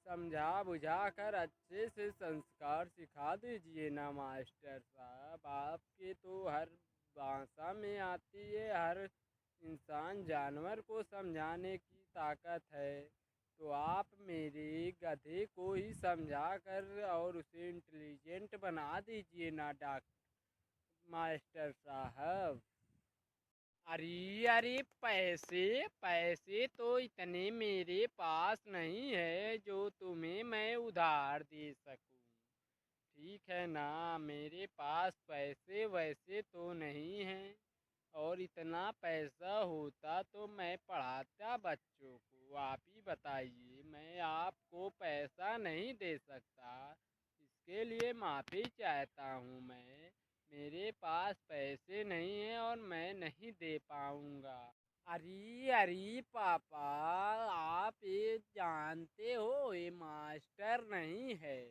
समझा बुझा कर अच्छे से संस्कार सिखा दीजिए ना मास्टर साहब। आपके तो हर भाषा में आती है, हर इंसान जानवर को समझाने की ताकत है, तो आप मेरे गधे को ही समझा कर और उसे इंटेलिजेंट बना दीजिए ना मास्टर साहब। अरे पैसे पैसे तो इतने मेरे पास नहीं है जो तुम्हें मैं उधार दे सकूं, ठीक है ना। मेरे पास पैसे वैसे तो नहीं हैं, और इतना पैसा होता तो मैं पढ़ाता बच्चों को। आप ही बताइए, मैं आपको पैसा नहीं दे सकता, इसके लिए माफ़ी चाहता हूँ मैं। मेरे पास पैसे नहीं हैं और मैं नहीं दे पाऊँगा। अरे पापा, आप ये जानते हो ये मास्टर नहीं है,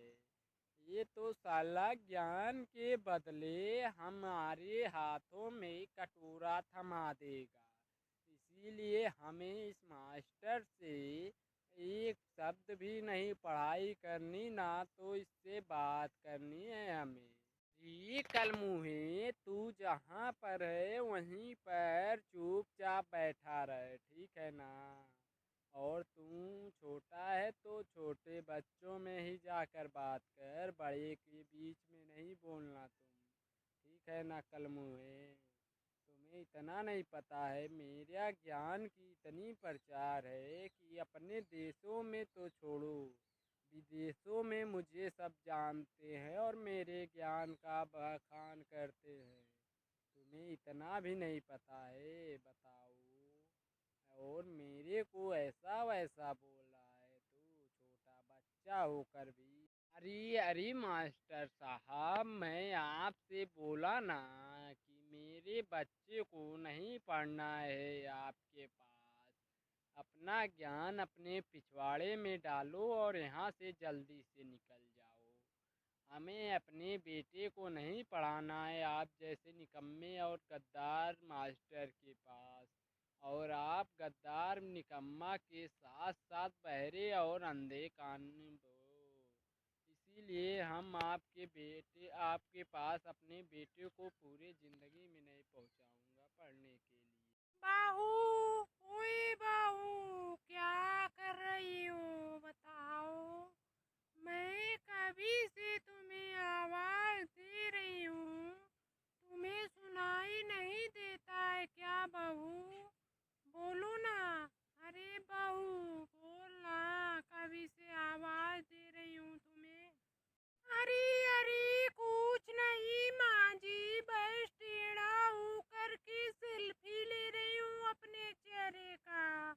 ये तो साला ज्ञान के बदले हमारे हाथों में कटोरा थमा देगा। इसीलिए हमें इस मास्टर से एक शब्द भी नहीं पढ़ाई करनी, ना तो इससे बात करनी है हमें। ये कल मुहे, तू जहाँ पर है वहीं पर चुपचाप बैठा रहे, ठीक है ना। और तू छोटा है तो छोटे बच्चों में ही जाकर बात कर, बड़े के बीच में नहीं बोलना तुम, ठीक है ना कल मुहे। तुम्हें इतना नहीं पता है, मेरा ज्ञान की इतनी प्रचार है कि अपने देशों में तो छोड़ो, विदेशों में मुझे सब जानते हैं और मेरे ज्ञान का बखान करते हैं। तुम्हें इतना भी नहीं पता है, बताओ। और मेरे को ऐसा वैसा बोल रहा है तू, छोटा बच्चा होकर भी। अरे मास्टर साहब, मैं आपसे बोला ना कि मेरे बच्चे को नहीं पढ़ना है आपके पास। अपना ज्ञान अपने पिछवाड़े में डालो और यहाँ से जल्दी से निकल जाओ। हमें अपने बेटे को नहीं पढ़ाना है आप जैसे निकम्मे और गद्दार मास्टर के पास। और आप गद्दार निकम्मा के साथ साथ बहरे और अंधे कान दो। इसीलिए हम आपके पास अपने बेटे को पूरे ज़िंदगी में नहीं पहुंचाऊंगा पढ़ने के लिए। बाहू, ओए बाहू, क्या कर रही हो बताओ। मैं कभी से तुम्हें आवाज दे रही हूँ, तुम्हें सुनाई नहीं देता है क्या बहू? बोलो ना। अरे बहू, बोलना, कभी से आवाज दे रही हूँ तुम्हें। अरे अरे कुछ नहीं माँ जी, बस टेढ़ा होकर के सेल्फी ले रही हूँ अपने चेहरे का,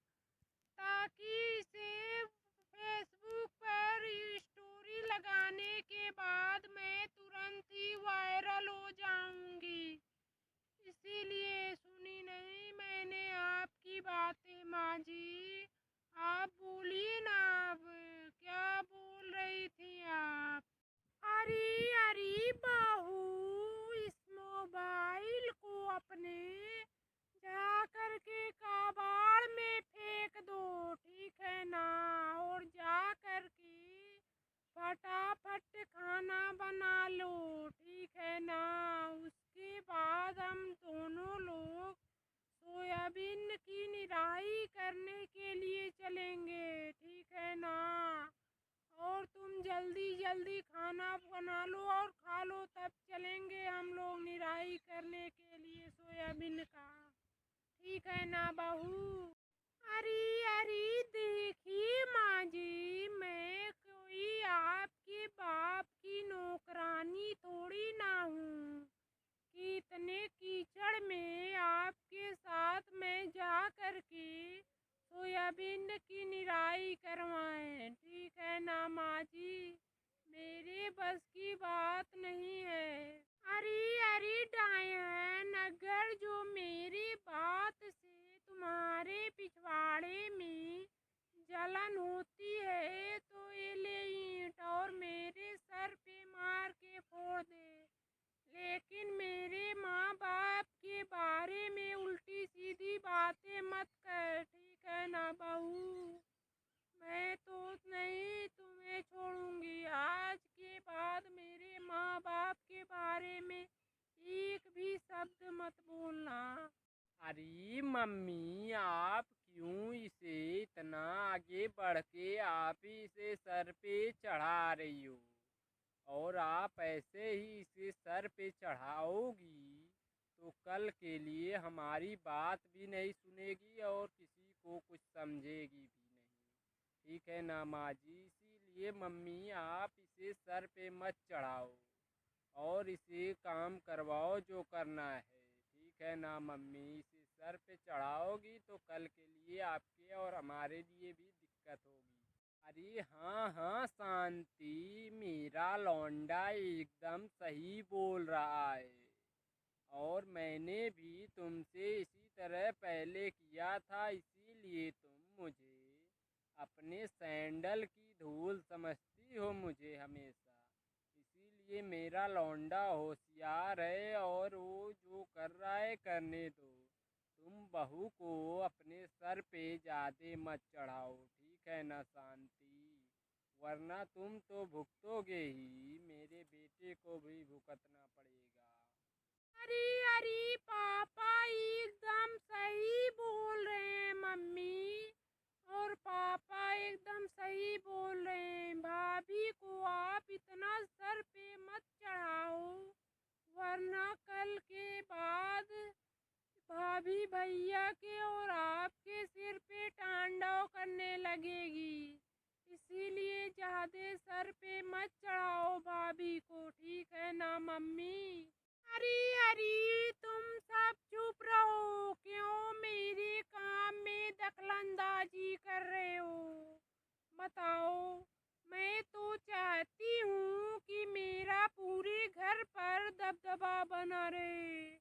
ताकि इसे फेसबुक पर स्टोरी लगाने के बाद मैं तुरंत ही वायरल हो जाऊंगी। इसीलिए सुनी नहीं मैंने आपकी बातें माँ जी। आप बोलिए ना, अब क्या बोल रही थी आप? अरे बहू, इस मोबाइल को अपने जा कर के कबाड़ में फेंक दो, ठीक है ना। और जा कर के फटाफट खाना बना लो, ठीक है ना। उसके बाद हम दोनों लोग जल्दी खाना बना लो और खा लो, तब चलेंगे हम लोग निराई करने के लिए सोयाबीन का। ठीक है ना बहू? अरे अरे देखिए माँ जी, मैं कोई आपके बाप की नौकरानी थोड़ी ना हूँ कि इतने कीचड़ में आपके साथ मैं जा करके सोयाबीन की निराई करवाएं। ठीक है ना माँ जी? मेरे बस की बात नहीं है। अरे अरे डायन, अगर जो मेरी बात से तुम्हारे पिछवाड़े में जलन होती है तो ये ले ईंट और मेरे सर पे मार के फोड़ दे, लेकिन मेरे माँ बाप के बारे में उल्टी सीधी बातें मत कर। ठीक है ना बहू? मैं तो नहीं तुम्हें छोड़ूंगी। आज के बाद मेरे माँ बाप के बारे में एक भी शब्द मत बोलना। अरे मम्मी, आप क्यों इसे इतना आगे बढ़ के आप ही इसे सर पे चढ़ा रही हो? और आप ऐसे ही इसे सर पे चढ़ाओगी तो कल के लिए हमारी बात भी नहीं सुनेगी और किसी को कुछ समझेगी भी नहीं। ठीक है ना माँ जी? इसीलिए मम्मी, आप इसे सर पे मत चढ़ाओ और इसे काम करवाओ जो करना है। ठीक है ना मम्मी? इसे सर पे चढ़ाओगी तो कल के लिए आपके और हमारे लिए भी दिक्कत होगी। अरे हाँ हाँ शांति, मेरा लौंडा एकदम सही बोल रहा है। और मैंने भी तुमसे इसी तरह पहले किया था, इसीलिए तुम मुझे अपने सैंडल की धूल समझती हो मुझे हमेशा। इसीलिए मेरा लौंडा होशियार है और वो जो कर रहा है करने दो। तुम बहू को अपने सर पे ज्यादा मत चढ़ाओ। ठीक है ना शांति? वरना तुम तो भुगतोगे ही, मेरे बेटे को भी भुगतना पड़ेगा। अरे अरे पापा एकदम सही बोल रहे हैं मम्मी, और पापा एकदम सही बोल रहे हैं। भाभी को आप इतना सर पे मत चढ़ाओ, वरना कल के बाद भाभी भैया के और आपके सिर पे तांडव करने लगेगी। इसीलिए ज्यादा सर पे मत चढ़ाओ भाभी को। ठीक है ना मम्मी? अरे अरे तुम सब चुप रहो, क्यों मेरे काम में दखलंदाजी कर रहे हो? बताओ, मैं तो चाहती हूँ कि मेरा पूरे घर पर दबदबा बना रहे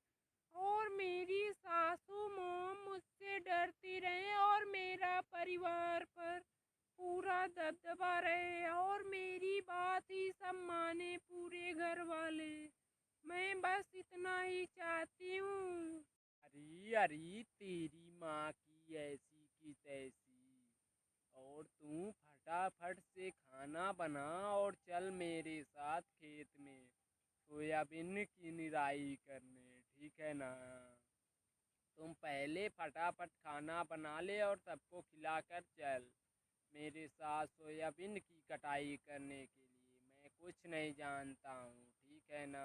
और मेरी सासू माँ मुझसे डरती रहे और मेरा परिवार पर पूरा दबदबा रहे और मेरी बात ही सब माने पूरे घर वाले। मैं बस इतना ही चाहती हूँ। अरे अरे, तेरी माँ की ऐसी की तैसी। और तू फटाफट से खाना बना और चल मेरे साथ खेत में सोयाबीन की निराई करने। ठीक है ना? तुम पहले फटाफट खाना बना ले और सबको खिलाकर चल मेरे साथ सोयाबीन की कटाई करने के लिए। मैं कुछ नहीं जानता हूँ। ठीक है ना?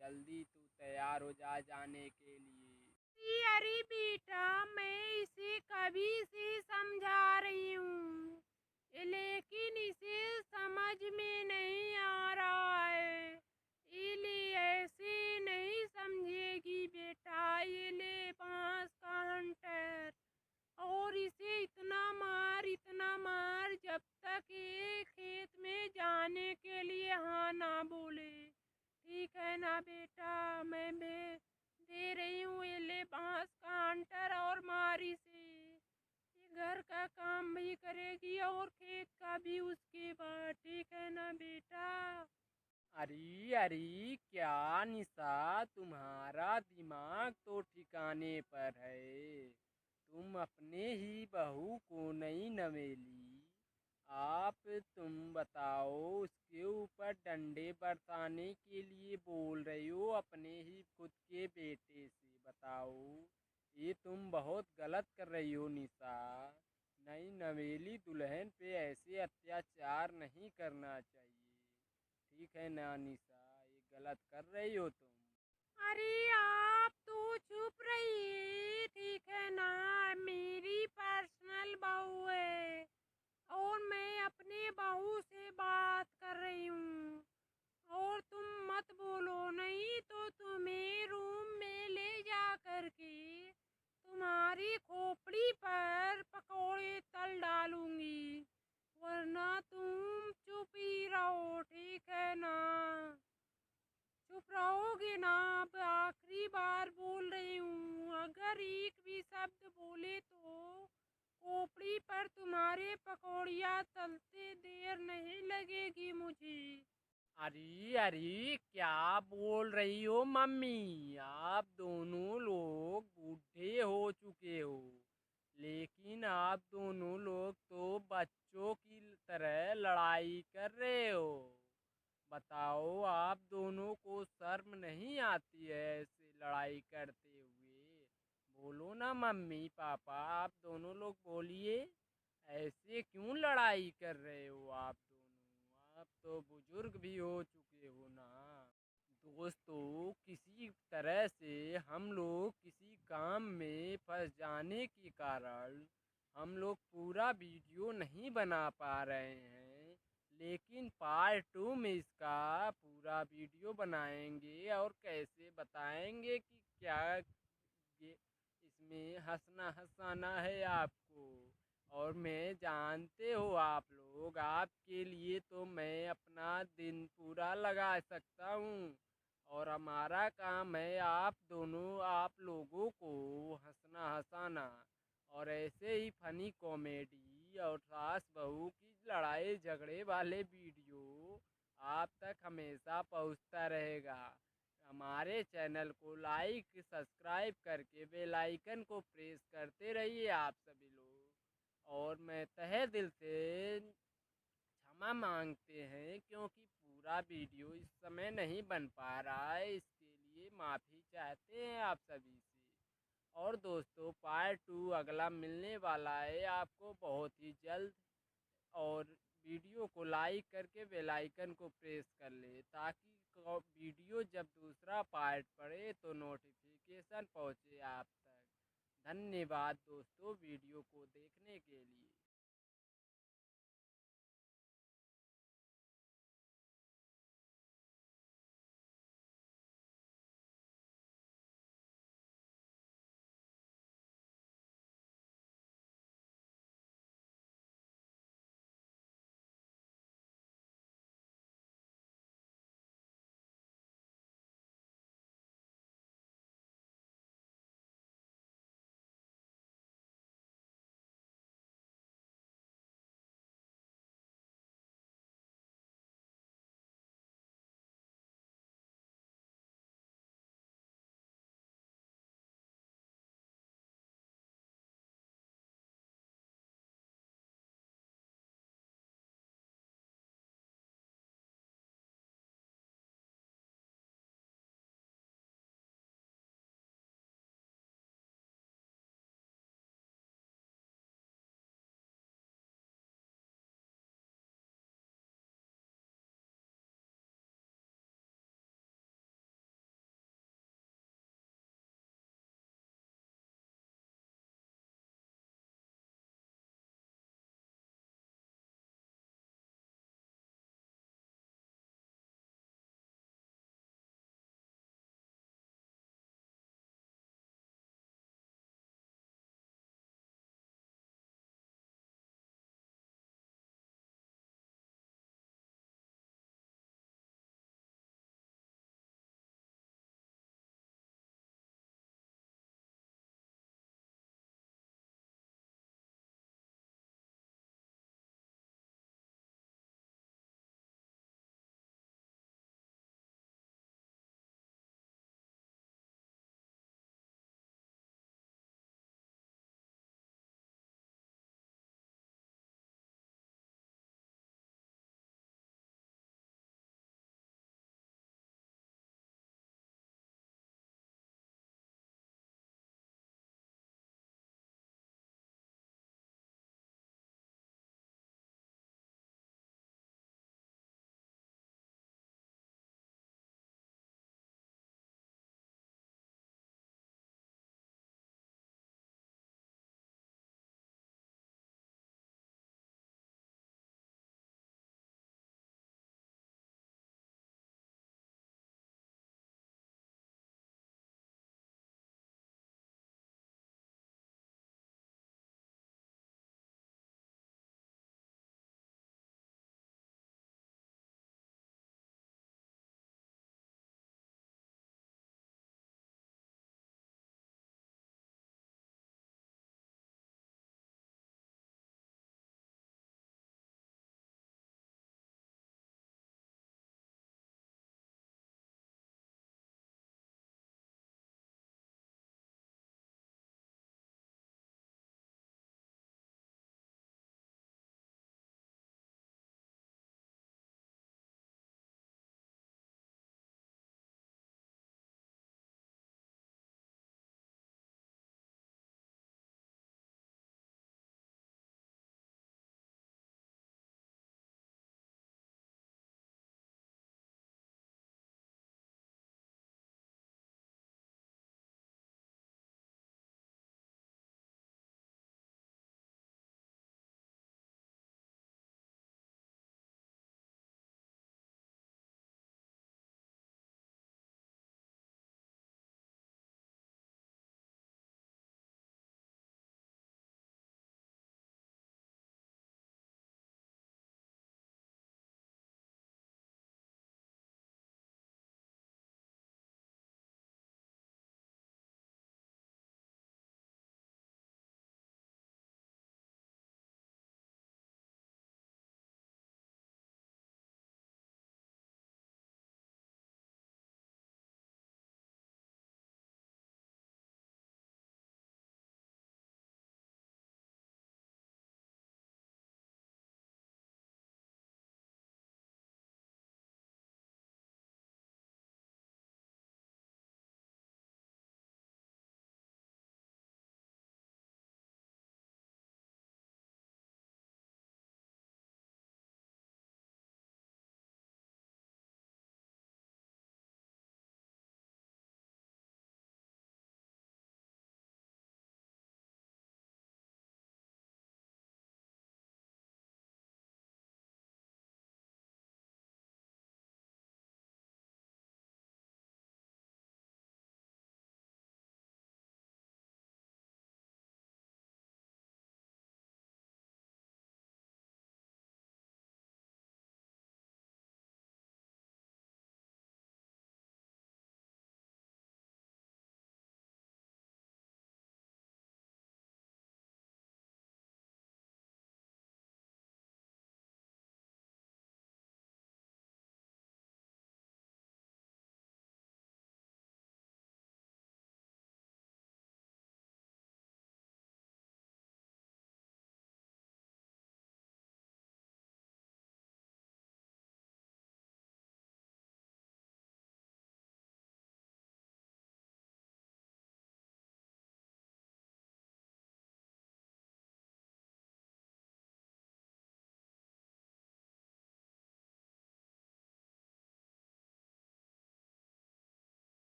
जल्दी तू तैयार हो जा जाने के लिए। अरे अरे बेटा, मैं इसे कभी से समझा रही हूँ, लेकिन इसे समझ में नहीं आ रहा है। ये ले ऐसे नहीं समझेगी बेटा। ये ले बांस का हंटर, और इसे इतना मार जब तक ये खेत में जाने के लिए हाँ ना बोले। ठीक है ना बेटा? मैं दे रही हूँ, ये ले बांस का हंटर और मार इसे। ये घर का काम भी करेगी और खेत का भी उसके बाद। ठीक है ना बेटा? अरे अरे, क्या निशा, तुम्हारा दिमाग तो ठिकाने पर है। तुम अपने ही बहू को नहीं नवेली। तुम बताओ, उसके ऊपर डंडे बरसाने के लिए बोल रही हो अपने ही खुद के बेटे से? बताओ, ये तुम बहुत गलत कर रही हो निशा। नई नवेली दुल्हन पे ऐसे अत्याचार नहीं करना चाहिए। ठीक है ना निशा, ये गलत कर रही हो तुम। अरे आप तो चुप रहिए, ठीक है ना। मेरी पर्सनल बहू है और मैं अपने बहू से बात कर रही हूँ। और तुम मत बोलो, नहीं तो तुम्हें रूम में ले जा करके तुम्हारी खोपड़ी पर पकोड़े तल डालूंगी। वरना तुम चुप ही रहो, ठीक है ना। चुप रहोगे ना। अब आखिरी बार बोल रही हूँ, अगर एक भी शब्द बोले तो खोपड़ी पर तुम्हारे पकौड़ियाँ तलते देर नहीं लगेगी मुझे। अरे अरे क्या बोल रही हो मम्मी, आप दोनों लोग बूढ़े हो चुके हो, लेकिन आप दोनों लोग तो बच्चों की तरह लड़ाई कर रहे हो। बताओ, आप दोनों को शर्म नहीं आती है ऐसे लड़ाई करते हुए? बोलो ना मम्मी पापा, आप दोनों लोग बोलिए, ऐसे क्यों लड़ाई कर रहे हो आप दोनों? आप तो बुजुर्ग भी हो चुके हो ना। दोस्तों, किसी तरह से हम लोग किसी काम में फंस जाने के कारण हम लोग पूरा वीडियो नहीं बना पा रहे हैं, लेकिन पार्ट 2 में इसका पूरा वीडियो बनाएंगे और कैसे बताएंगे कि क्या ये इसमें हंसना हंसाना है आपको। और मैं जानते हो आप लोग, आपके लिए तो मैं अपना दिन पूरा लगा सकता हूँ। और हमारा काम है आप लोगों को हंसना हंसाना। और ऐसे ही फनी कॉमेडी और सास बहू की लड़ाई झगड़े वाले वीडियो आप तक हमेशा पहुंचता रहेगा। हमारे चैनल को लाइक सब्सक्राइब करके बेल आइकन को प्रेस करते रहिए आप सभी लोग। और मैं तहे दिल से क्षमा मांगते हैं, क्योंकि पूरा वीडियो इस समय नहीं बन पा रहा है, इसके लिए माफ़ी चाहते हैं आप सभी से। और दोस्तों, पार्ट 2 अगला मिलने वाला है आपको बहुत ही जल्द। और वीडियो को लाइक करके बेल आइकन को प्रेस कर ले, ताकि वीडियो जब दूसरा पार्ट पड़े तो नोटिफिकेशन पहुंचे आप तक। धन्यवाद दोस्तों वीडियो को देखने के लिए।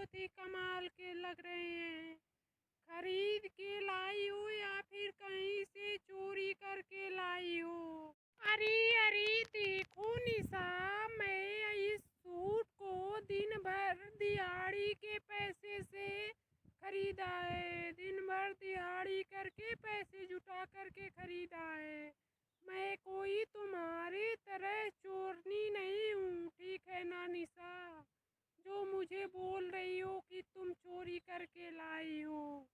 बहुत ही कमाल के लग रहे हैं। खरीद के लाई हो या फिर कहीं से चोरी करके लाई हो? अरे अरे देखो निशा, मैं इस सूट को दिन भर दिहाड़ी के पैसे से खरीदा है। दिन भर दिहाड़ी करके पैसे जुटा करके खरीदा है। मैं कोई तुम्हारी तरह चोरनी नहीं हूँ, ठीक है ना निशा? जो मुझे बोल रही हो कि तुम चोरी करके लाई हो।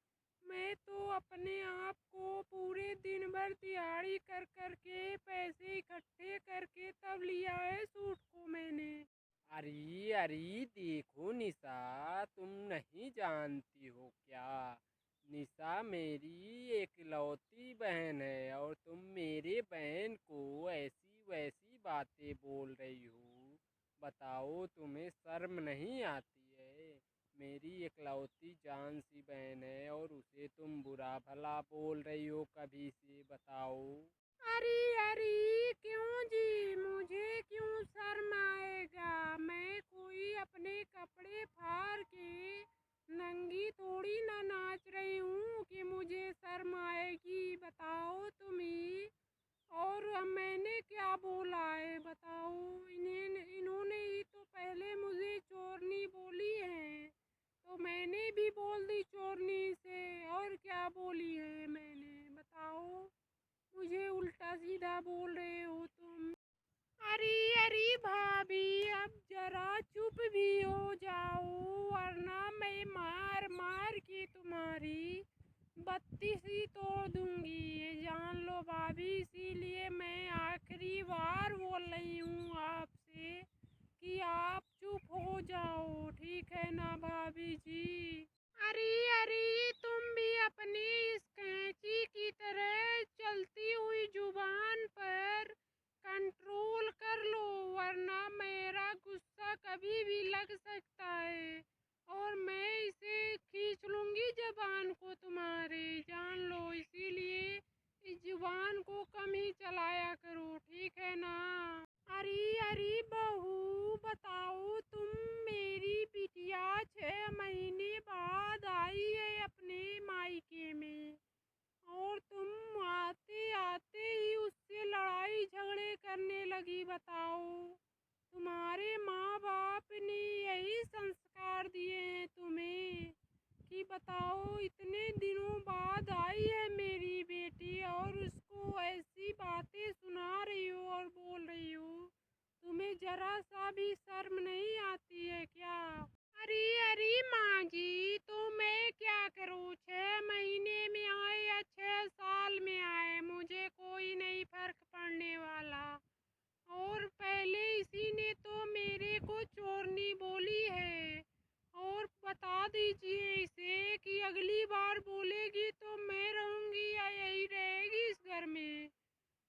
मैं तो अपने आप को पूरे दिन भर दिहाड़ी कर करके पैसे इकट्ठे करके तब लिया है सूट को मैंने। अरे अरे देखो निशा, तुम नहीं जानती हो क्या? निशा मेरी एकलौती बहन है और तुम मेरे बहन को ऐसी वैसी बातें बोल रही हो। बताओ, तुम्हें शर्म नहीं आती है? मेरी एकलौती जान सी बहन है और उसे तुम बुरा भला बोल रही हो कभी से? बताओ। अरे अरे क्यों जी, मुझे क्यों शर्म आएगा? मैं कोई अपने कपड़े फाड़ के नंगी थोड़ी ना नाच रही हूँ कि मुझे शर्म आएगी। बताओ तुम ही। और अब मैंने क्या बोला है बताओ? इन्होंने ही तो पहले मुझे चोरनी बोली है, तो मैंने भी बोल दी चोरनी से। और क्या बोली है मैंने बताओ? मुझे उल्टा सीधा बोल रहे हो तुम। अरे अरे भाभी, अब जरा चुप भी हो जाओ, वरना मैं मार मार के तुम्हारी बत्ती सी तोड़ दूंगी, ये जान लो भाभी। इसीलिए मैं आखिरी बार बोल रही हूँ आपसे कि आप चुप हो जाओ, ठीक है ना भाभी जी? अरे अरे तुम भी अपनी इस कैंची की तरह चलती हुई जुबान पर कंट्रोल कर लो, वरना मेरा गुस्सा कभी भी लग सकता है और मैं इसे खींच लूंगी जबान को तुम्हारे, जान लो। इसीलिए इस जुबान को कम ही चलाया करो, ठीक है ना? अरे अरे बहू, बताओ तुम, मेरी बिटिया 6 महीने बाद आई है अपने मायके में और तुम आते आते ही उससे लड़ाई झगड़े करने लगी। बताओ, तुम्हारे माँ बाप ने यही संस्कार दिए हैं तुम्हें कि बताओ इतने दिनों बाद आई है मेरी बेटी और उसको ऐसी बातें सुना रही हो और बोल रही हो? तुम्हें जरा सा भी शर्म नहीं आती है क्या? अरे अरे माँ जी, तो मैं क्या करूँ? 6 महीने में आए या 6 साल में आए, मुझे कोई नहीं फर्क पड़ने वाला। और पहले इसी ने तो मेरे को चोरनी बोली है। और बता दीजिए इसे कि अगली बार बोलेगी तो मैं रहूंगी या यही रहेगी इस घर में।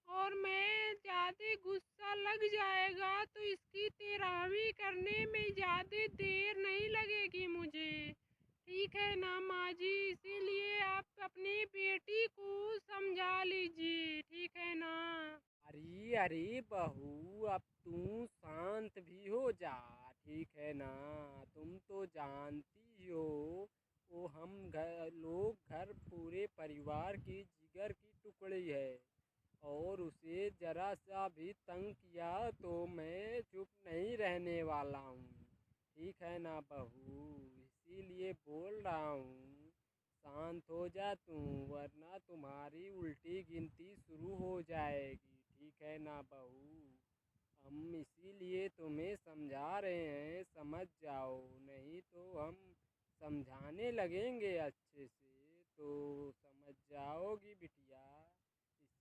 और मैं ज़्यादा गुस्सा लग जाएगा तो इसकी तेरहवीं करने में ज़्यादा देर नहीं लगेगी मुझे, ठीक है ना माँ जी? इसीलिए आप अपनी बेटी को समझा लीजिए, ठीक है ना? अरे अरे बहू, अब तू शांत भी हो जा, ठीक है ना? तुम तो जानती ही हो, वो हम घर पूरे परिवार की जिगर की टुकड़ी है और उसे जरा सा भी तंग किया तो मैं चुप नहीं रहने वाला हूँ, ठीक है ना बहू? इसीलिए बोल रहा हूँ, शांत हो जा तू, वरना तुम्हारी उल्टी गिनती शुरू हो जाएगी, ठीक है ना बहू? हम इसीलिए तुम्हें समझा रहे हैं, समझ जाओ, नहीं तो हम समझाने लगेंगे अच्छे से तो समझ जाओगी बिटिया।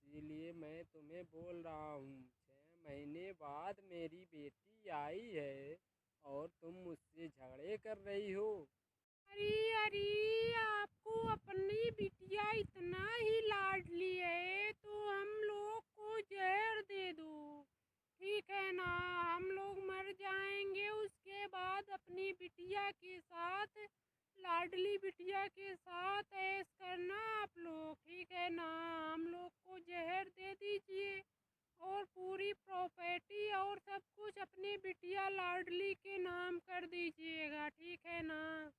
इसीलिए मैं तुम्हें बोल रहा हूँ, 6 महीने बाद मेरी बेटी आई है और तुम मुझसे झगड़े कर रही हो। अरे अरे, आपको अपनी बिटिया इतना ही लाडली है तो हम लोग को जहर दे दो, ठीक है ना? हम लोग मर जाएंगे, उसके बाद अपनी बिटिया के साथ, लाडली बिटिया के साथ ऐश करना आप लोग, ठीक है ना? हम लोग को जहर दे दीजिए और पूरी प्रॉपर्टी और सब कुछ अपनी बिटिया लाडली के नाम काम कर दीजिएगा, ठीक है ना?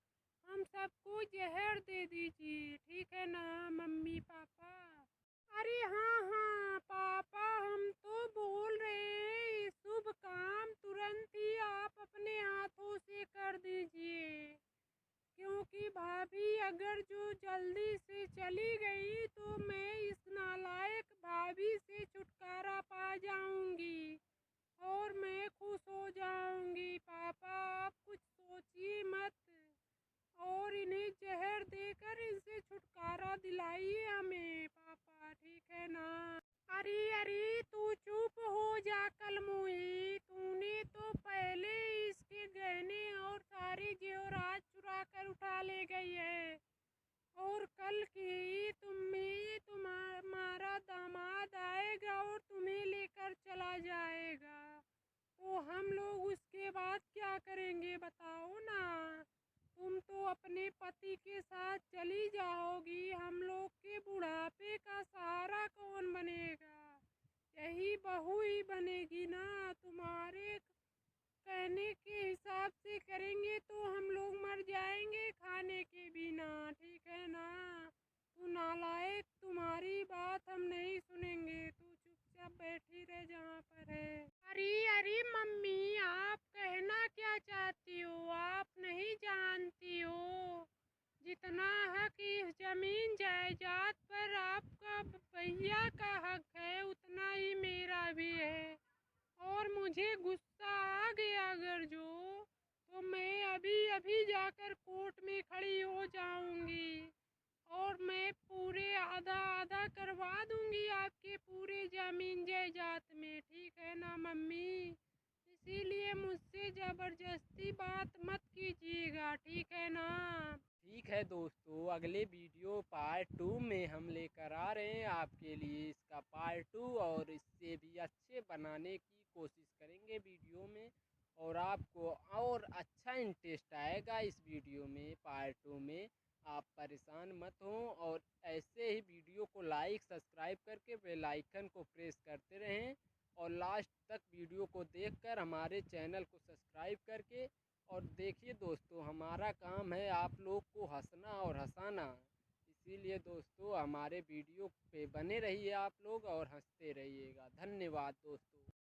हम सबको जहर दे दीजिए, ठीक है ना मम्मी पापा? अरे हाँ हाँ पापा, हम तो बोल रहे हैं ये शुभ काम तुरंत ही आप अपने हाथों से कर दीजिए, क्योंकि भाभी अगर जो जल्दी से चली गई तो मैं इस नालायक भाभी से छुटकारा पा जाऊंगी और मैं खुश हो जाऊंगी। पापा आप कुछ सोचिए मत और इन्हें जहर देकर इनसे छुटकारा दिलाइए हमें पापा, ठीक है ना? अरे अरे तू चुप हो जा कलमुही, तूने तो पहले इसके गहने और सारे जेवरात चुरा कर उठा ले गई है और कल की तुम्हारा दामाद आएगा और तुम्हें लेकर चला जाएगा, तो हम लोग उसके बाद क्या करेंगे बताओ ना? तुम तो अपने पति के साथ चली जाओगी, हम लोग के बुढ़ापे का सहारा कौन बनेगा? यही बहू ही बनेगी ना। तुम्हारे कहने के हिसाब से करेंगे तो हम लोग मर जाएंगे खाने के बिना, ठीक है ना? तू नालायक, तुम्हारी बात हम नहीं सुनेंगे, तू चुपचाप बैठी रह जहाँ पर है। अरे अरे मम्मी, आप कहना क्या चाहती हो? आप नहीं जानती हो जितना हक इस जमीन जायदाद पर आपका भैया का हक है उतना ही मेरा भी है, और मुझे गुस्सा आ गया अगर जो, तो मैं अभी अभी जाकर कोर्ट में खड़ी हो जाऊंगी और मैं पूरे आधा आधा करवा दूंगी आपके पूरे जमीन जायदाद में, ठीक है ना मम्मी? इसीलिए मुझसे जबरदस्ती बात मत कीजिएगा, ठीक है ना? ठीक है दोस्तों, अगले वीडियो पार्ट 2 में हम लेकर आ रहे हैं आपके लिए इसका पार्ट 2, और इससे भी अच्छे बनाने की कोशिश करेंगे वीडियो में, और आपको और अच्छा इंटरेस्ट आएगा इस वीडियो में पार्ट 2 में। आप परेशान मत हों, और ऐसे ही वीडियो को लाइक सब्सक्राइब करके बेल आइकन को प्रेस करते रहें, और लास्ट तक वीडियो को देखकर हमारे चैनल को सब्सक्राइब करके। और देखिए दोस्तों, हमारा काम है आप लोग को हंसना और हंसाना, इसीलिए दोस्तों हमारे वीडियो पे बने रहिए आप लोग और हंसते रहिएगा। धन्यवाद दोस्तों।